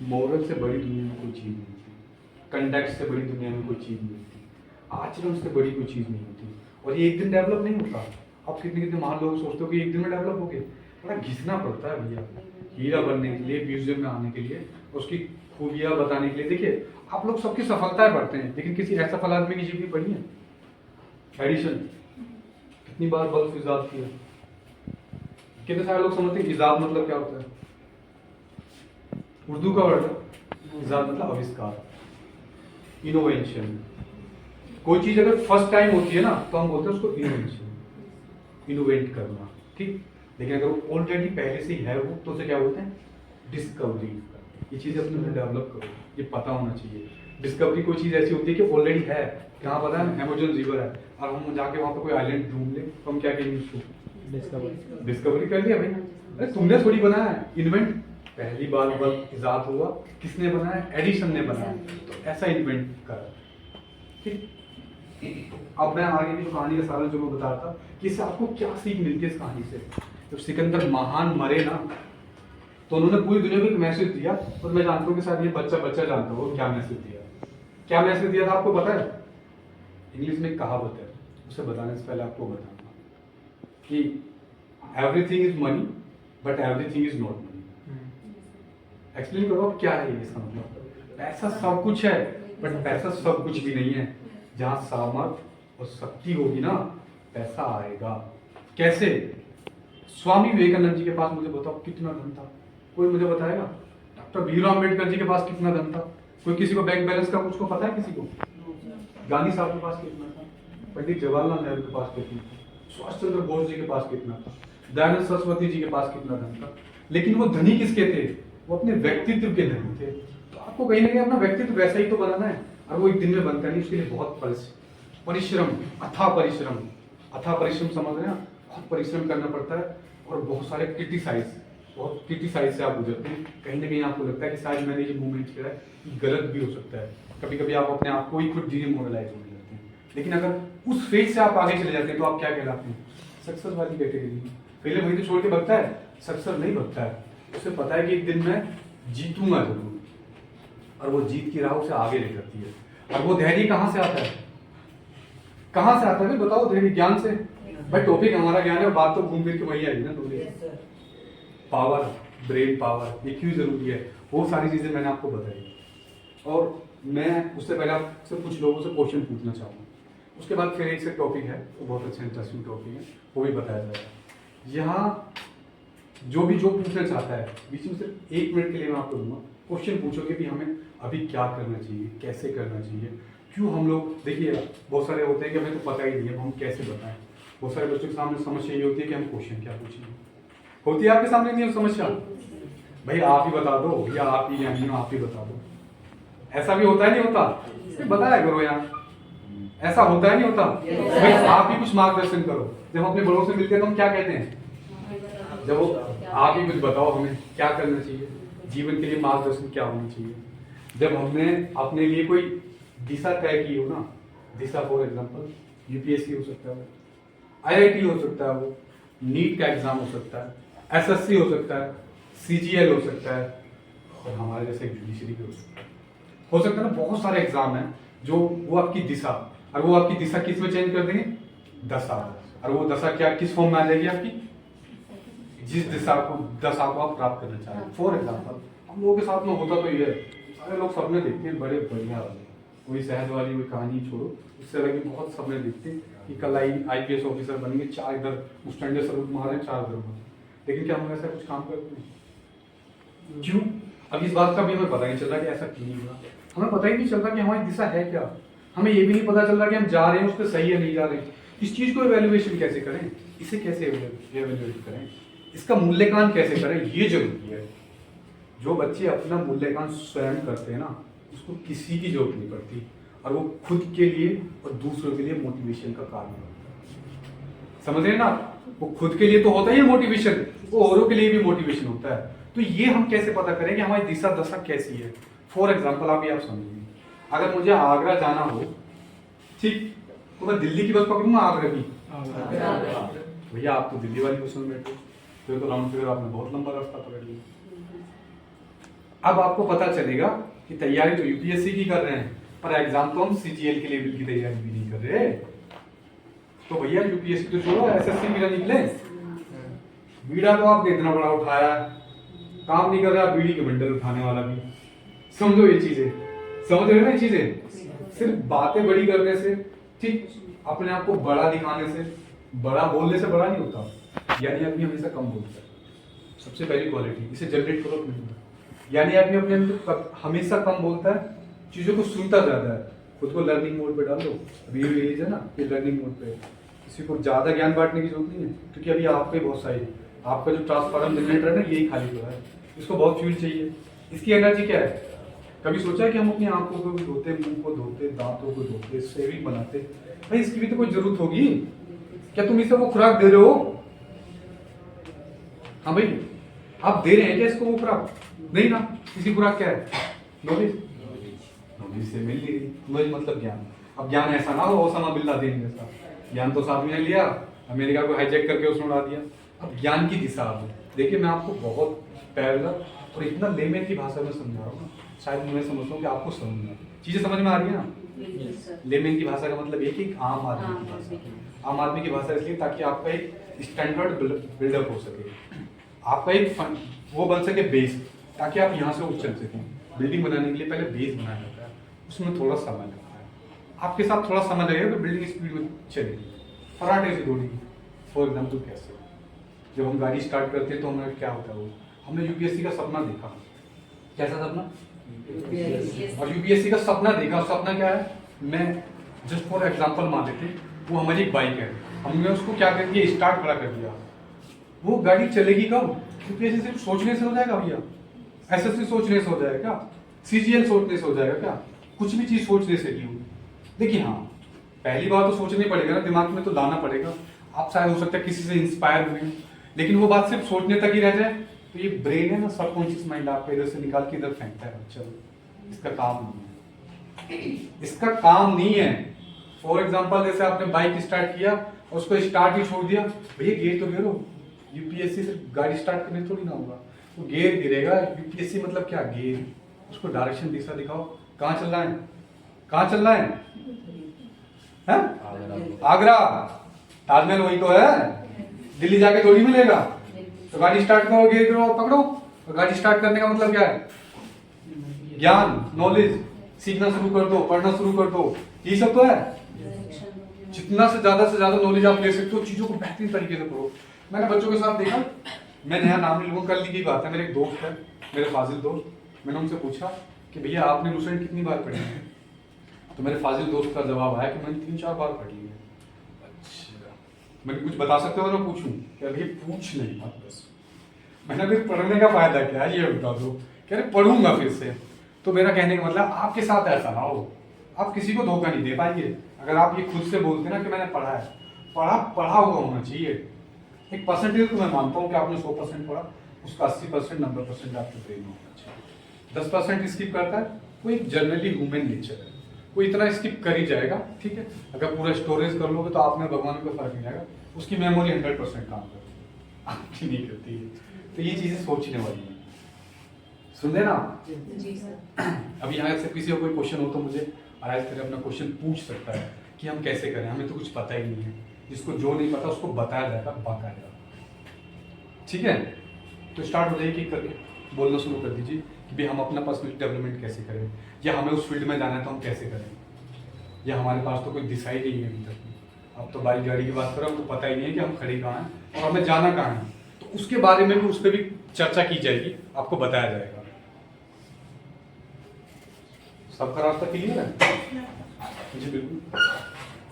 मोरल से बड़ी दुनिया में कोई चीज नहीं होती, कंडक्ट से बड़ी दुनिया में कोई चीज नहीं होती, आचरण से बड़ी कोई चीज नहीं होती, और ये एक दिन डेवलप नहीं होता। आप कितने महान लोग सोचते हो कि एक दिन में डेवलप हो गए, बड़ा घिसना पड़ता है भैया हीरा बनने के लिए, म्यूजियम में आने के लिए, उसकी खूबियां बताने के लिए। देखिए आप लोग सबकी सफलताएं पढ़ते हैं, लेकिन किसी असफल आदमी की जीवनी पढ़ी है? एडिशन कितनी बार बल्ब इजाद किया? कितने सारे लोग समझते हैं इजाद मतलब क्या होता है? उर्दू का वर्ड है इजाद, मतलब आविष्कार, इनोवेशन। कोई चीज अगर फर्स्ट टाइम होती है ना तो हम बोलते हैं उसको इनोवेशन, इनोवेट करना, ठीक। लेकिन अगर वो ऑलरेडी पहले से ही है वो, तो उसे क्या बोलते हैं? डिस्कवरी। ये चीज अपने अंदर डेवलप करो, ये पता होना चाहिए। डिस्कवरी कोई चीज ऐसी होती है कि ऑलरेडी है, कहाँ पता है? अमेज़न रिवर है, और हम जाके वहाँ पे कोई आइलैंड ढूंढ ले तो हम क्या कहेंगे उसको? डिस्कवरी कर लिया भाई। अरे तुमने थोड़ी बनाया है, इन्वेंट पहली बार बल्ब इजाद हुआ, किसने बनाया? एडिशन ने बनाया, तो ऐसा इन्वेंट करा, ठीक। अब मैं आगे की कहानी का सारा जो मैं बता रहा था कि इससे आपको क्या सीख मिलती है इस कहानी से। जब सिकंदर महान मरे ना, तो उन्होंने पूरी दुनिया को एक मैसेज दिया, और मैं जानता हूँ कि शायद ये बच्चा जानता हो क्या मैसेज दिया। क्या मैसेज दिया था आपको पता है? इंग्लिश में कहावत है, उसे बताने से पहले आपको बताऊंगा कि everything is money but everything is not money. Explain करो अब क्या है ये इसका मतलब। पैसा सब कुछ है बट पैसा सब कुछ भी नहीं है। जहाँ सामर्थ और शक्ति होगी ना पैसा आएगा। कैसे? स्वामी विवेकानंद जी के पास मुझे बताओ कितना धन था? कोई मुझे बताएगा? डॉक्टर भीमराव अम्बेडकर जी के पास कितना धन था? कोई किसी को बैंक बैलेंस का कुछ को पता है किसी को? गांधी साहब के पास कितना था? पंडित जवाहरलाल नेहरू के पास कितना था? सुभाष चंद्र बोस जी के पास कितना था? दयानंद सरस्वती जी के पास कितना धन था? लेकिन वो धनी किसके थे? वो अपने व्यक्तित्व के धनी थे। तो आपको कहीं ना कहीं अपना व्यक्तित्व वैसा ही तो बनाना है, और वो एक दिन में बनता नहीं। उसके लिए बहुत परिश्रम, अथाह परिश्रम समझ रहे हैं? बहुत परिश्रम करना पड़ता है और बहुत सारे क्रिटिसाइज से आप गुजरते हैं। कहीं ना कहीं आपको लगता है कि शायद मैंने ये मूवमेंट किया है ये गलत भी हो सकता है। कभी कभी आप अपने आप को ही खुद डीमोरलाइज होने लगते हैं। लेकिन अगर उस फेज से आप आगे चले जाते हैं तो आप क्या कहलाते हैं? सक्सेस वाली कैटेगरी में। पहले वही तो छोड़ के भगता है, सक्सेस नहीं भगता है। उसे पता है कि एक दिन मैं जीतूंगा जरूर, और वो जीत की राह से आगे ले जाती है। और वो धैर्य कहाँ से आता है? कहाँ से आता है बताओ? धैर्य ज्ञान से। भाई टॉपिक हमारा ज्ञान है और बात तो घूम फिर के वही आएगी ना। पावर, ब्रेन पावर, ये क्यों जरूरी है, वो सारी चीजें मैंने आपको बताई। और मैं उससे पहले आपसे कुछ लोगों से क्वेश्चन पूछना चाहूँगा। उसके बाद फिर एक से टॉपिक है, वो बहुत अच्छा इंटरेस्टिंग टॉपिक है, वो भी बताया जाएगा। यहाँ जो पूछना चाहता है बीच में सिर्फ 1 मिनट के लिए मैं आपको दूंगा। क्वेश्चन पूछोगे कि हमें अभी क्या करना चाहिए, कैसे करना चाहिए, क्यों हम लोग, देखिए बहुत सारे होते हैं कि हमें तो पता ही नहीं है, हम कैसे बताएं। बहुत सारे बच्चों के सामने समस्या ये होती है कि हम क्वेश्चन क्या पूछें। होती है आपके सामने नहीं हो समस्या? भाई आप ही बता दो, या आप ही या नहीं आप ही बता दो। ऐसा भी होता है नहीं होता? बताया करो यार, ऐसा होता है नहीं होता? भाई आप ही कुछ मार्गदर्शन करो। जब हम अपने बड़ों से मिलते हैं तो हम क्या कहते हैं? जब वो आप ही कुछ बताओ हमें क्या करना चाहिए, जीवन के लिए मार्गदर्शन क्या होना चाहिए। जब हमने अपने लिए कोई दिशा तय की हो ना, दिशा फॉर एग्जांपल यूपीएससी हो सकता है, आईआईटी हो सकता है, वो नीट का एग्जाम हो सकता है, एसएससी हो सकता है, सीजीएल हो सकता है, और हमारे जैसे जुडिशरी भी हो सकता है ना। बहुत सारे एग्जाम हैं जो वो आपकी दिशा, और वो आपकी दिशा किस में चेंज कर देंगे? दशा। और वो दशा क्या किस फॉर्म में आ जाएगी आपकी? जिस दशा को आप प्राप्त करना चाह रहे हैं। फॉर एग्जाम्पल हम लोगों के साथ में होता तो ये है, सारे लोग सपने देखते हैं बड़े बढ़िया वाले, कोई शहद वाली कोई कहानी छोड़ो, उससे अलग बहुत सपने देखते हैं कि कल आईपीएस ऑफिसर बनेंगे, 4 इधर स्टैंडर्ड सलूट मारे, 4 इधर मारे। लेकिन क्या हम ऐसा कुछ काम करते हैं? क्यों? अब इस बात का भी हमें पता नहीं चल रहा कि ऐसा क्यों नहीं हुआ। हमें पता ही नहीं चल रहा कि हमारी दिशा है क्या। हमें ये भी नहीं पता चल रहा कि हम जा रहे हैं उस पर सही है नहीं जा रहे। इस चीज को इवैल्यूएशन कैसे करें, इसे कैसे इवैल्यूएट करें, इसका मूल्यांकन कैसे करें, ये जरूरी है। जो बच्चे अपना मूल्यांकन स्वयं करते हैं ना, उसको किसी की जरूरत नहीं पड़ती, और वो खुद के लिए और दूसरों के लिए मोटिवेशन का कारण होता है। समझ रहे हैं ना? वो खुद के लिए तो होता ही है मोटिवेशन, वो औरों के लिए भी मोटिवेशन होता है। तो ये हम कैसे पता करें कि हमारी दिशा दशा कैसी है? फॉर एग्जाम्पल अभी आप समझिए, अगर मुझे आगरा जाना हो, ठीक, तो मैं दिल्ली की बस पकड़ूंगा आगरा की? भैया आप तो दिल्ली वाली बस में बैठे, फिर तो राउंड फिगर आपने बहुत लंबा रास्ता पकड़ लिया। अब आपको पता चलेगा कि तैयारी तो यूपीएससी की कर रहे हैं, पर एग्जाम तो हम सीजीएल के लेवल की तैयारी भी नहीं कर रहे। तो भैया यूपीएससी तो छोड़ो, एसएससी भी ना निकले। बीड़ा तो आपने इतना बड़ा उठाया, काम नहीं कर रहा, बीड़ी के बंडल उठाने वाला भी। समझो ये चीजें, समझ रहे हो ना चीजें? सिर्फ बातें बड़ी करने से, ठीक, अपने आप को बड़ा दिखाने से, बड़ा बोलने से बड़ा नहीं होता। यानी आदमी हमेशा कम बोलता है, सबसे पहली क्वालिटी, इसे जनरेट करो अपने अंदर। यानी आदमी अपने अंदर हमेशा कम बोलता है, चीजों को सुनता ज्यादा है। खुद को लर्निंग मोड पे डाल दो, अभी रिलीज है ना कि लर्निंग मोड पे। किसी को ज्यादा ज्ञान बांटने की जरूरत नहीं है, क्योंकि अभी आपका ही बहुत सारी, आपका जो ट्रांसफॉर्म जनरेटर है ना, यही खाली हुआ है। इसको बहुत फ्यूल चाहिए। इसकी एनर्जी क्या है? कभी सोचा है कि हम अपनी आंखों को भी धोते, मुंह को धोते, दांतों को धोते, शेविंग बनाते, भाई इसकी भी तो कोई जरूरत होगी। क्या तुम इसे वो खुराक दे रहे हो? हाँ भाई, आप दे रहे हैं क्या इसको वो खुराक? नहीं ना। इसकी खुराक क्या है? नॉलेज। नॉलेज से मिल रही, नॉलेज मतलब ज्ञान। अब ज्ञान ऐसा ना हो ओसामा बिन लादेन जैसा, ज्ञान तो साथ में लिया, अमेरिका को हाईजैक करके उसने उड़ा दिया। अब ज्ञान की दिशा अब देखिए, मैं आपको बहुत पैरेलल और इतना लेमेन की भाषा में समझा रहा हूँ, शायद मैं समझता हूँ कि आपको समझ में चीजें समझ में आ रही है ना। बिल्कुल सर। लेमन की भाषा का मतलब ये कि आम आदमी आम की आदमी भाषा। आम आदमी की भाषा इसलिए ताकि आपका एक स्टैंडर्ड बिल्डअप हो सके, आपका एक वो बन सके बेस, ताकि आप यहाँ से उछल सकें। बिल्डिंग बनाने के लिए पहले बेस बनाया जाता है, उसमें थोड़ा समय लगता है। आपके साथ थोड़ा समय लगेगा तो बिल्डिंग स्पीड में चलेगी, फराटे से दौड़ेगी। फॉर एग्जाम्पल कैसे, जब हम गाड़ी स्टार्ट करते हैं तो हमें क्या होता है, वो हमने यूपीएससी का सपना देखा। कैसा सपना? और यूपीएससी का सपना देखा। सपना क्या है, मैं जस्ट फॉर एग्जांपल मान लेते हैं, वो हमारी एक बाइक है, हमने उसको क्या कर दिया, स्टार्ट खड़ा कर दिया। वो गाड़ी चलेगी कब? यूपीएससी सिर्फ सोचने से हो जाएगा भैया? एसएससी सोचने से हो जाएगा क्या? सीजीएल सोचने से हो जाएगा क्या? कुछ भी चीज सोचने से नहीं होगी। देखिए हाँ, पहली बात तो सोचनी पड़ेगा ना, दिमाग में तो लाना पड़ेगा। आप शायद हो सकता है किसी से इंस्पायर हुए, लेकिन वो बात सिर्फ सोचने तक ही रह जाए तो ये ब्रेन है ना, सबकॉन्शियस माइंड आपका इधर से निकाल के इधर फेंकता है। चलो, इसका काम नहीं है, इसका काम नहीं है। फॉर एग्जांपल जैसे आपने बाइक स्टार्ट किया और उसको स्टार्ट ही छोड़ दिया, भैया गियर तो गिरो। यूपीएससी से गाड़ी स्टार्ट करने थोड़ी ना होगा, वो गियर गिरेगा। यूपीएससी मतलब क्या? गियर। उसको डायरेक्शन दिशा दिखाओ, कहाँ चल रहा है, कहाँ चल रहा है? आगरा। ताजमहल वही तो है, दिल्ली जाके थोड़ी मिलेगा। तो गाड़ी स्टार्ट करो, गियर गिरो, पकड़ो। तो गाड़ी स्टार्ट करने का मतलब क्या है? ज्ञान, नॉलेज, सीखना शुरू कर दो, पढ़ना शुरू कर दो, ये सब तो है। जितना से ज्यादा नॉलेज आप ले सकते हो, चीजों को बेहतरीन तरीके से पढ़ो। मैंने बच्चों के साथ देखा, मैं नया नाम नहीं लूंगा, कल की बात है, मेरे एक दोस्त है, मेरे फाजिल दोस्त, मैंने उनसे पूछा कि भैया आपने रूसेंट कितनी बार पढ़ी है? तो मेरे फाजिल दोस्त का जवाब आया कि मैंने 3-4 बार पढ़ ली है। अच्छा, मैंने कुछ बता सकते हो ना? पूछूं क्या? भैया पूछ नहीं मत बस। मैंने फिर पढ़ने का फायदा क्या है ये बता दो। कह रहे पढ़ूंगा फिर से। तो मेरा कहने का मतलब आपके साथ ऐसा ना हो, आप किसी को धोखा नहीं दे पाएंगे। अगर आप ये खुद से बोलते ना कि मैंने पढ़ा है, पढ़ा हुआ होना चाहिए। एक परसेंटेज तो मैं मानता हूँ कि आपने 100% पढ़ा, उसका 80% 90% आपके ब्रेन में होना चाहिए। 10% स्किप करता है, वो एक जनरली ह्यूमन नेचर है, वो इतना स्किप कर ही जाएगा। ठीक है, अगर पूरा स्टोरेज कर लोगे तो आप में भगवान को फर्क नहीं आएगा, उसकी मेमोरी 100% काम करती है, आपकी नहीं करती है। तो ये चीजें सोचने वाली है। सुन लेना जी सर। अभी यहाँ से किसी को कोई क्वेश्चन हो तो मुझे आराज करके अपना क्वेश्चन पूछ सकता है कि हम कैसे करें, हमें तो कुछ पता ही नहीं है। जिसको जो नहीं पता उसको बताया जाएगा, बाकायदा। ठीक है, तो स्टार्ट हो जाइए, करके बोलना शुरू कर दीजिए कि भाई हम अपना पर्सनल डेवलपमेंट कैसे करें, या हमें उस फील्ड में जाना है तो हम कैसे करें, या हमारे पास तो कोई दिशा ही नहीं है अभी तक। अब तो बाइक गाड़ी की बात करें, हमको पता ही नहीं है कि हम खड़े कहाँ हैं और हमें जाना कहाँ है। तो उसके बारे में भी, उस पर भी चर्चा की जाएगी, आपको बताया जाएगा। सबका रास्ता क्लियर है? जी बिल्कुल।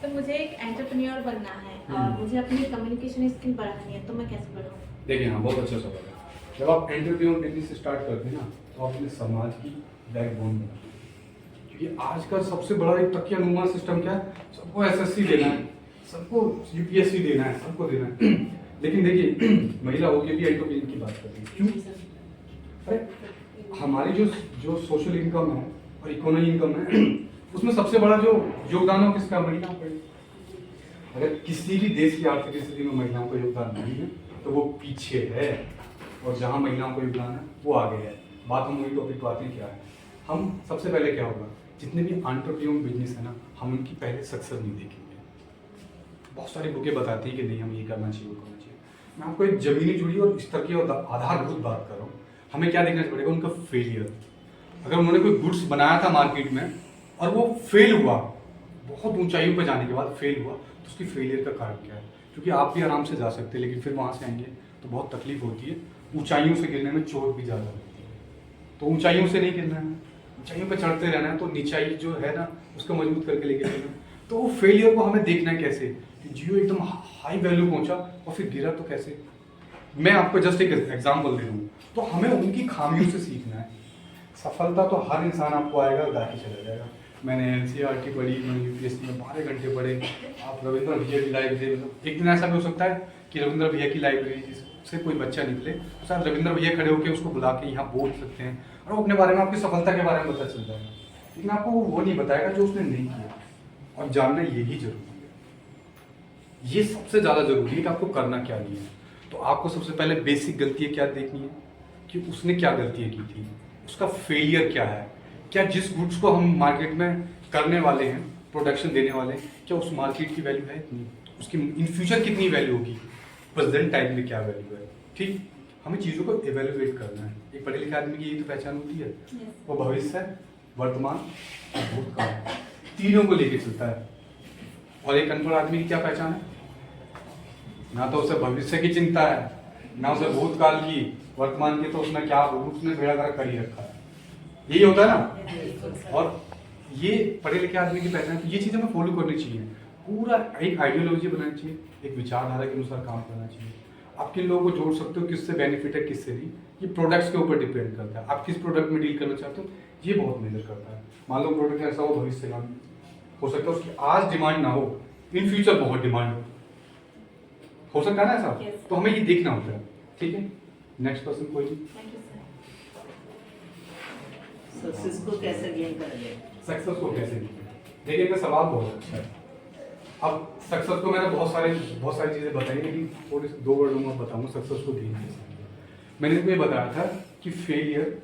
तो मुझे एक एंटरप्रेन्योर बनना है और मुझे अपनी कम्युनिकेशन स्किल बढ़ानी है, तो मैं कैसे बढ़ाऊँ? देखिए हाँ, बहुत अच्छा सवाल है। जब आप एंटरप्रेन्योर बिजनेस स्टार्ट करते हैं ना, तो आप अपने समाज की बैकबोन बनाते हैं। क्योंकि आज का सबसे बड़ा एक तकियानुमा सिस्टम क्या है, सबको एसएससी देना है, सबको यूपीएससी देना है, सबको देना है। लेकिन देखिए महिला होकर भी एंटरप्रेन्योर की बात करती है, क्यों? अरे हमारी जो सोशल इनकम है और इकोनॉमी इनकम है, उसमें सबसे बड़ा जो योगदान है किसका? महिलाओं का। अगर किसी भी देश की आर्थिक स्थिति में महिलाओं का योगदान नहीं है तो वो पीछे है, और जहाँ महिलाओं का योगदान है वो आगे है। बात हम वही टॉपिक पर आते हैं, क्या है, हम सबसे पहले क्या होगा, जितने भी एंटरप्रेन्योर बिजनेस है ना, हम उनकी पहले सक्सेस नहीं देखेंगे। बहुत सारी बुकें बताती हैं कि नहीं हम ये करना चाहिए, वो करना चाहिए। मैं आपको एक जमीनी जुड़ी और स्तर की और आधारभूत बात कर रहा हूँ। हमें क्या देखना पड़ेगा, उनका फेलियर। अगर उन्होंने कोई गुड्स बनाया था मार्केट में और वो फेल हुआ, बहुत ऊंचाइयों पर जाने के बाद फेल हुआ, तो उसकी फेलियर का कारण क्या है? क्योंकि आप भी आराम से जा सकते हैं, लेकिन फिर वहाँ से आएंगे तो बहुत तकलीफ होती है। ऊंचाइयों से गिरने में चोट भी ज़्यादा लगती है। तो ऊंचाइयों से नहीं गिरना है, ऊंचाइयों पर चढ़ते रहना है। तो नीचाई जो है ना, उसको मजबूत करके लेके चलना। तो वो फेलियर को हमें देखना है कैसे कि जियो एकदम हाई वैल्यू पहुंचा और फिर गिरा तो कैसे। मैं आपको जस्ट एक एग्जाम्पल दे दूँ, तो हमें उनकी खामियों से सीखना है। सफलता तो हर इंसान आपको आएगा, गा के चला जाएगा। मैंने एनसीईआरटी पढ़ी, मैंने यूपीएससी में 12 घंटे पढ़े। आप रविंद्र भैया की लाइब्रेरी, एक दिन ऐसा भी हो सकता है कि रविंद्र भैया की लाइब्रेरी से कोई बच्चा निकले, तो शायद रविंद्र भैया खड़े होकर उसको बुला के यहाँ बोल सकते हैं और वो अपने बारे में, आपकी सफलता के बारे में पता चल जाएगा। लेकिन आपको वो नहीं बताएगा जो उसने नहीं किया, और जानना यही जरूरी है। ये सबसे ज़्यादा जरूरी है कि आपको करना क्या नहीं है। तो आपको सबसे पहले बेसिक गलतियाँ क्या देखनी है कि उसने क्या गलतियाँ की थी, उसका फेलियर क्या है। क्या जिस गुड्स को हम मार्केट में करने वाले हैं, प्रोडक्शन देने वाले हैं, क्या उस मार्केट की वैल्यू है इतनी, उसकी इन फ्यूचर कितनी वैल्यू होगी, प्रेजेंट टाइम में क्या वैल्यू है। ठीक, हमें चीज़ों को एवेल्युएट करना है। एक पढ़े लिखे आदमी की यही तो पहचान होती है, वो भविष्य, वर्तमान और भूतकाल तीनों को लेके चलता है। और एक अनपढ़ आदमी की क्या पहचान है, ना तो उसे भविष्य की चिंता है, ना उसे भूतकाल की, वर्तमान की तो उसने क्या उसने बेड़ा गर्क कर ही रखा है। यही होता है ना। और ये पढ़े लिखे आदमी की पहचान, तो ये चीज़ हमें फॉलो करनी चाहिए। पूरा एक आइडियोलॉजी बनानी चाहिए, एक विचारधारा के अनुसार काम करना चाहिए। आप किन लोगों को जोड़ सकते हो, किससे बेनिफिट है किससे नहीं, ये प्रोडक्ट्स के ऊपर डिपेंड करता है। आप किस प्रोडक्ट में डील करना चाहते हो ये बहुत मैटर करता है। मान लो प्रोडक्ट ऐसा हो भविष्य में हो सकता है उसकी आज डिमांड ना हो, इन फ्यूचर बहुत डिमांड हो सकता है ना ऐसा। Yes. तो हमें ये देखना होता है। ठीक है, नेक्स्ट पर्सन कोई नहीं। Thank you sir. सक्सेस को कैसे गेन करेंगे? सक्सेस को कैसे देखिए, इनका सवाल बहुत अच्छा है। अब सक्सेस को मैंने बहुत सारी चीज़ें बताई, लेकिन थोड़ी सी 2 वर्डों में बताऊंगा सक्सेस को गेन कैसे। मैंने इनको ये बताया था कि फेलियर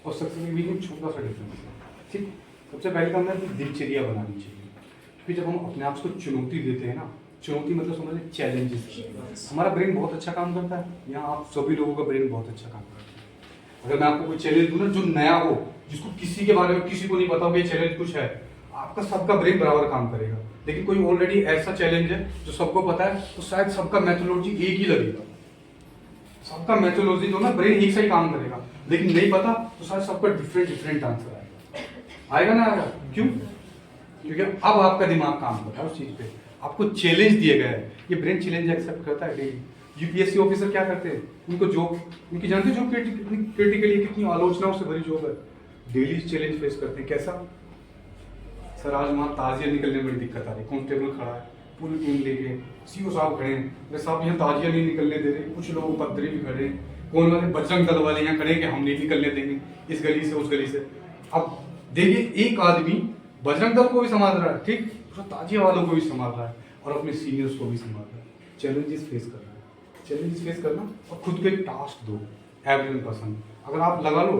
और सक्सेस के बीच में छोटा सा डिफरेंस है। ठीक, सबसे पहले तो हमें अपनी दिनचर्या बनानी चाहिए, क्योंकि जब हम अपने आप को चुनौती देते हैं ना, चुनौती मतलब समझ चैलेंजेस, हमारा ब्रेन बहुत अच्छा काम करता है। यहाँ आप सभी लोगों का ब्रेन बहुत अच्छा काम करता है। अगर मैं आपको कोई चैलेंज दूँ ना जो नया हो, जिसको किसी के बारे में किसी को नहीं पता हो कि ये चैलेंज कुछ है, आपका सबका ब्रेन बराबर काम करेगा। लेकिन कोई ऑलरेडी ऐसा चैलेंज है जो सबको पता है, तो शायद सबका मेथोडोलॉजी एक ही लगेगा, सबका मेथोडोलॉजी जो ना ब्रेन एक से ही काम करेगा। लेकिन नहीं पता तो शायद सबका डिफरेंट आंसर आएगा ना आएगा। क्यों? क्योंकि अब आपका दिमाग काम करता है उस चीज पे, आपको चैलेंज दिया गया है, ये ब्रेन चैलेंज एक्सेप्ट करता है डेली। यूपीएससी ऑफिसर क्या करते हैं, उनको जॉब, उनकी जानते जॉब क्रिटिकली कितनी आलोचनाओं से भरी जॉब है, डेली चैलेंज फेस करते हैं। कैसा सर, आज वहाँ ताजिया निकलने में बड़ी दिक्कत आ रही, कांस्टेबल खड़ा है पूरी टीम लेके, सीओ साहब खड़े हैं, मेरे साहब यहाँ ताजिया नहीं निकलने दे रहे, कुछ लोग उपद्रवी भी खड़े हैं, कौन वाले बजरंग दल वाले यहाँ खड़े हैं कि हम नहीं निकलने देंगे इस गली से उस गली से। अब देखिए, एक आदमी बजरंग दल को भी संभाल रहा है, ठीक, ताजिया वालों को भी संभाल रहा है और अपने सीनियर्स को भी संभाल रहा है। चैलेंजेस फेस कर रहा है, चैलेंजेस फेस करना और खुद को एक टास्क दो। एवरी पर्सन, अगर आप लगा लो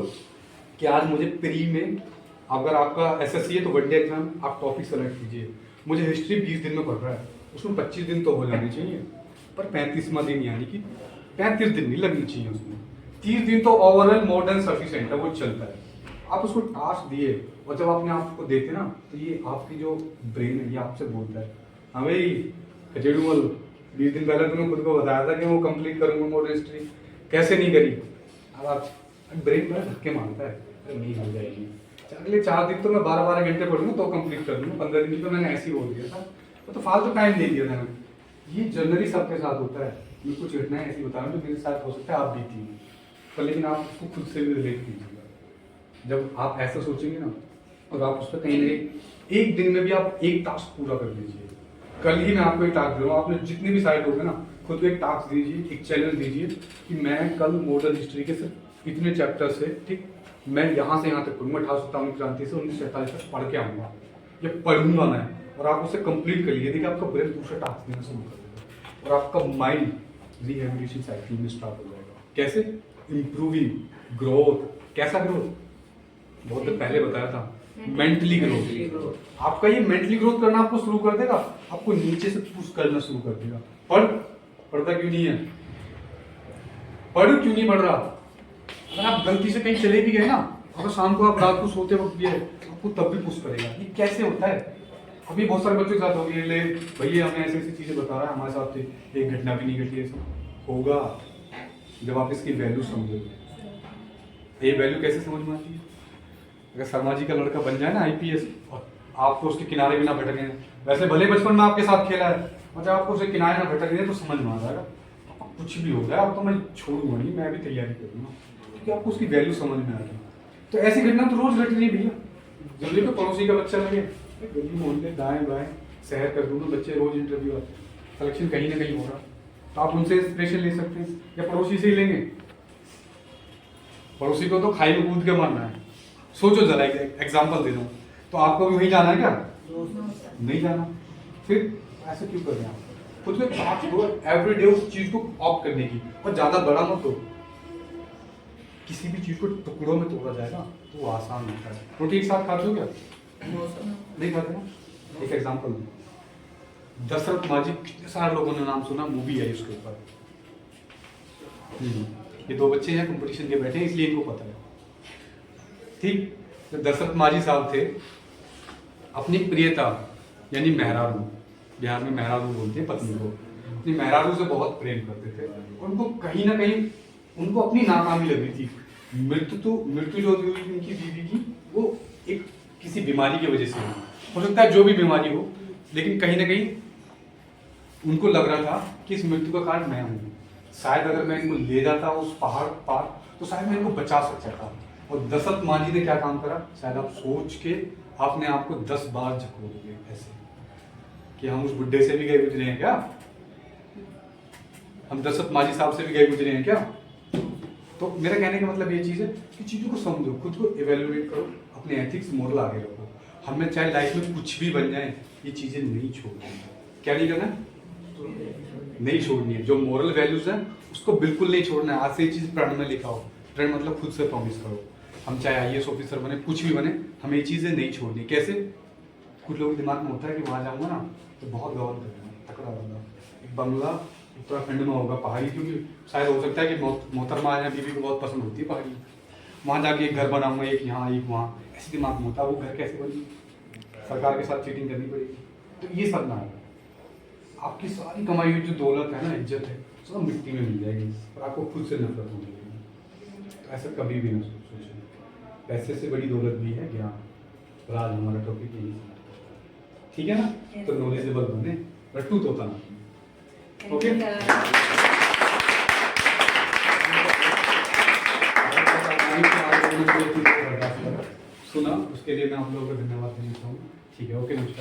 कि आज मुझे प्री में, अगर आपका एसएससी है तो वनडे एग्जाम, आप टॉपिक सेलेक्ट कीजिए, मुझे हिस्ट्री 20 दिन में पढ़ रहा है, उसमें 25 दिन तो हो जाने चाहिए, पर 35वां दिन यानी कि 35 दिन नहीं लगनी चाहिए उसमें, 30 दिन तो ओवरऑल मोर देन सफिशिएंट है, वो चलता है। आप उसको टास्क दिए और जब आपने आपको देते ना, तो ये आपकी जो ब्रेन है ये आपसे बोलता है, हाँ भाई खचेड़ूमल 20 दिन पहले तुमने खुद को बताया था कि वो कंप्लीट करूंगा मॉडर्न हिस्ट्री, कैसे नहीं करी। अब आप ब्रेन बड़ा धक्के मारता है, नहीं हो जाएगी, अगले 4 दिन तो मैं 12-12 घंटे पढ़ूंगा तो कंप्लीट कर दूंगा, 15 दिन तो मैंने ऐसे ही बोल दिया था, तो फालतू टाइम दे दिया था मैंने। ये जनरली सबके साथ होता है। ये कुछ घटनाएं ऐसी बता रहा हूँ जो मेरे साथ हो सकता है आप बीती हैं, पर लेकिन आप उसको खुद से भी रिलेट कीजिएगा। जब आप ऐसा सोचेंगे ना, और आप उस पर कहीं ना कहीं एक दिन में भी आप एक टास्क पूरा कर लीजिए। कल ही मैं आपको एक टास्क दे रहा हूँ, आपने जितने भी साइड होंगे ना, खुद को एक टास्क दीजिए, एक चैलेंज दीजिए कि मैं कल मॉडर्न हिस्ट्री के सिर्फ इतने चैप्टर से, ठीक, मैं यहाँ से यहाँ तक पढ़ूंगा, 1857 क्रांति से 1947 तक पढ़ के आऊँगा, ये पढ़ूंगा मैं, और आप उसे कंप्लीट कर लीजिए। देखिए आपका ब्रेन दूसरा टास्क देना शुरू कर देगा और आपका माइंड रिहेबिलिटेशन साइकिल में स्टार्ट हो जाएगा। कैसे? Improving, growth. कैसा ग्रोथ? बहुत देर पहले बताया था, मेंटली ग्रोथ। आपका ये मेंटली ग्रोथ करना आपको शुरू कर देगा, आपको नीचे से पुश करना शुरू कर देगा। पढ़ता क्यों नहीं है? क्यों नहीं पढ़ रहा? अगर आप गलती से कहीं चले भी गए ना, अगर शाम को आप रात को सोते वक्त भी है, आपको तब भी पुश करेगा। ये कैसे होता है? अभी बहुत सारे बच्चों के साथ हो गया, ले भैया हमें ऐसी ऐसी चीजें बता रहा है, हमारे साथ एक घटना भी नहीं घटी। ऐसा होगा जब आप इसकी वैल्यू समझोगे। ये वैल्यू कैसे समझ में आती है? अगर शर्मा जी का लड़का बन जाए ना आईपीएस, और आप तो उसके किनारे भी ना भटके, वैसे भले बचपन में आपके साथ खेला है, और जब आपको उसके किनारे ना भटक गए तो समझ में आ जाएगा कुछ भी हो गया, अब तो मैं छोड़ूंगा नहीं, मैं भी तैयारी करूंगा, क्योंकि आपको उसकी वैल्यू समझ में आ गई। तो ऐसी घटना तो रोज घट रही है भैया। जब देखो पड़ोसी का बच्चा लगे, गली मोहल्ले दाएं बाएं शहर कर दूँ, बच्चे रोज इंटरव्यू आते हैं, सिलेक्शन कहीं ना कहीं हो रहा, तो आप उनसे इंस्पिरेशन ले सकते हैं, या पड़ोसी से ही लेंगे। पड़ोसी को तो खाई में कूद के मारना है, सोचो जरा, एग्जाम्पल दे दूँ, तो आपको भी वहीं जाना है क्या? नहीं जाना। फिर ऐसे क्यों कर रहे हैं आप? खुद को टास्क दो एवरीडे उस चीज को ऑप्ट करने की, और ज्यादा बड़ा मत दो। किसी भी चीज को टुकड़ों में तोड़ा जाए ना तो वो आसान होता है। रोटी एक साथ खाते हो क्या? नहीं खाते ना? एक एग्जांपल दशरथ माझी, कितने सारे लोगों ने नाम सुना, मूवी है उसके ऊपर। ये दो बच्चे हैं कंपटीशन के बैठे हैं, इसलिए इनको पता है। ठीक, तो दशरथ माझी साहब थे, अपनी प्रियता यानी मेहरारू, बिहार में मेहरारू बोलते हैं पत्नी को, अपनी मेहरारू से बहुत प्रेम करते थे। उनको कहीं ना कहीं उनको अपनी नाकामी लग रही थी। मृत्यु जो हुई उनकी बीवी की, वो एक किसी बीमारी की वजह से हुई। हो सकता है जो भी बीमारी हो, लेकिन कहीं ना कहीं उनको लग रहा था कि इस मृत्यु का कारण मैं हूँ। शायद अगर मैं इनको ले जाता उस पहाड़ पार तो शायद मैं इनको बचा सकता था। और दशरथ माझी ने क्या काम करा, शायद आप सोच के आपने आपको 10 बार झकोरोगे ऐसे कि हम उस बुड्ढे से भी गए गुजरे हैं क्या, हम दशरथ माझी साहब से भी गए गुजरे हैं क्या। तो मेरा कहने का मतलब ये चीज़ है कि चीज़ों को समझो, खुद को इवेल्युएट करो, अपने एथिक्स मोरल आगे रखो। हमें चाहे लाइफ में कुछ भी बन जाए, ये चीज़ें नहीं छोड़नी है। क्या नहीं करना, नहीं छोड़नी है। जो मोरल वैल्यूज है उसको बिल्कुल नहीं छोड़ना है। आज से ये चीज़ प्रण में लिखा हो। प्रण मतलब खुद से प्रॉमिस करो, हम चाहे IAS ऑफिसर बने, कुछ भी बने, हमें ये चीज़ें नहीं छोड़नी। कैसे, कुछ लोगों के दिमाग में होता है कि वहाँ जाऊँगा ना तो बहुत गौर करना, तकड़ा बंदा, एक बंगला उत्तराखंड में होगा पहाड़ी, क्योंकि शायद हो सकता है कि मोहतरमा या बीवी को बहुत पसंद होती है पहाड़ी, वहाँ जाके एक घर बनाऊंगा, एक यहाँ एक वहाँ, ऐसे दिमाग में होता है। वो घर कैसे बनेगी, सरकार के साथ चीटिंग करनी पड़ेगी। तो ये सब ना है, आपकी सारी कमाई हुई जो दौलत है ना, इज्जत है, सब मिट्टी में मिल जाएगी और आपको खुद से नफरत होने लगेगी। तो ऐसा कभी भी ना सोचें। पैसे से बड़ी दौलत भी है ज्ञान। और आज हमारा टॉपिक यही है, ठीक है ना? तो नॉलेजेबल बने, रट्टू तोता ना। ओके, सुना उसके लिए मैं आप लोगों को धन्यवाद देना चाहूँगा। ठीक है, ओके, नमस्कार।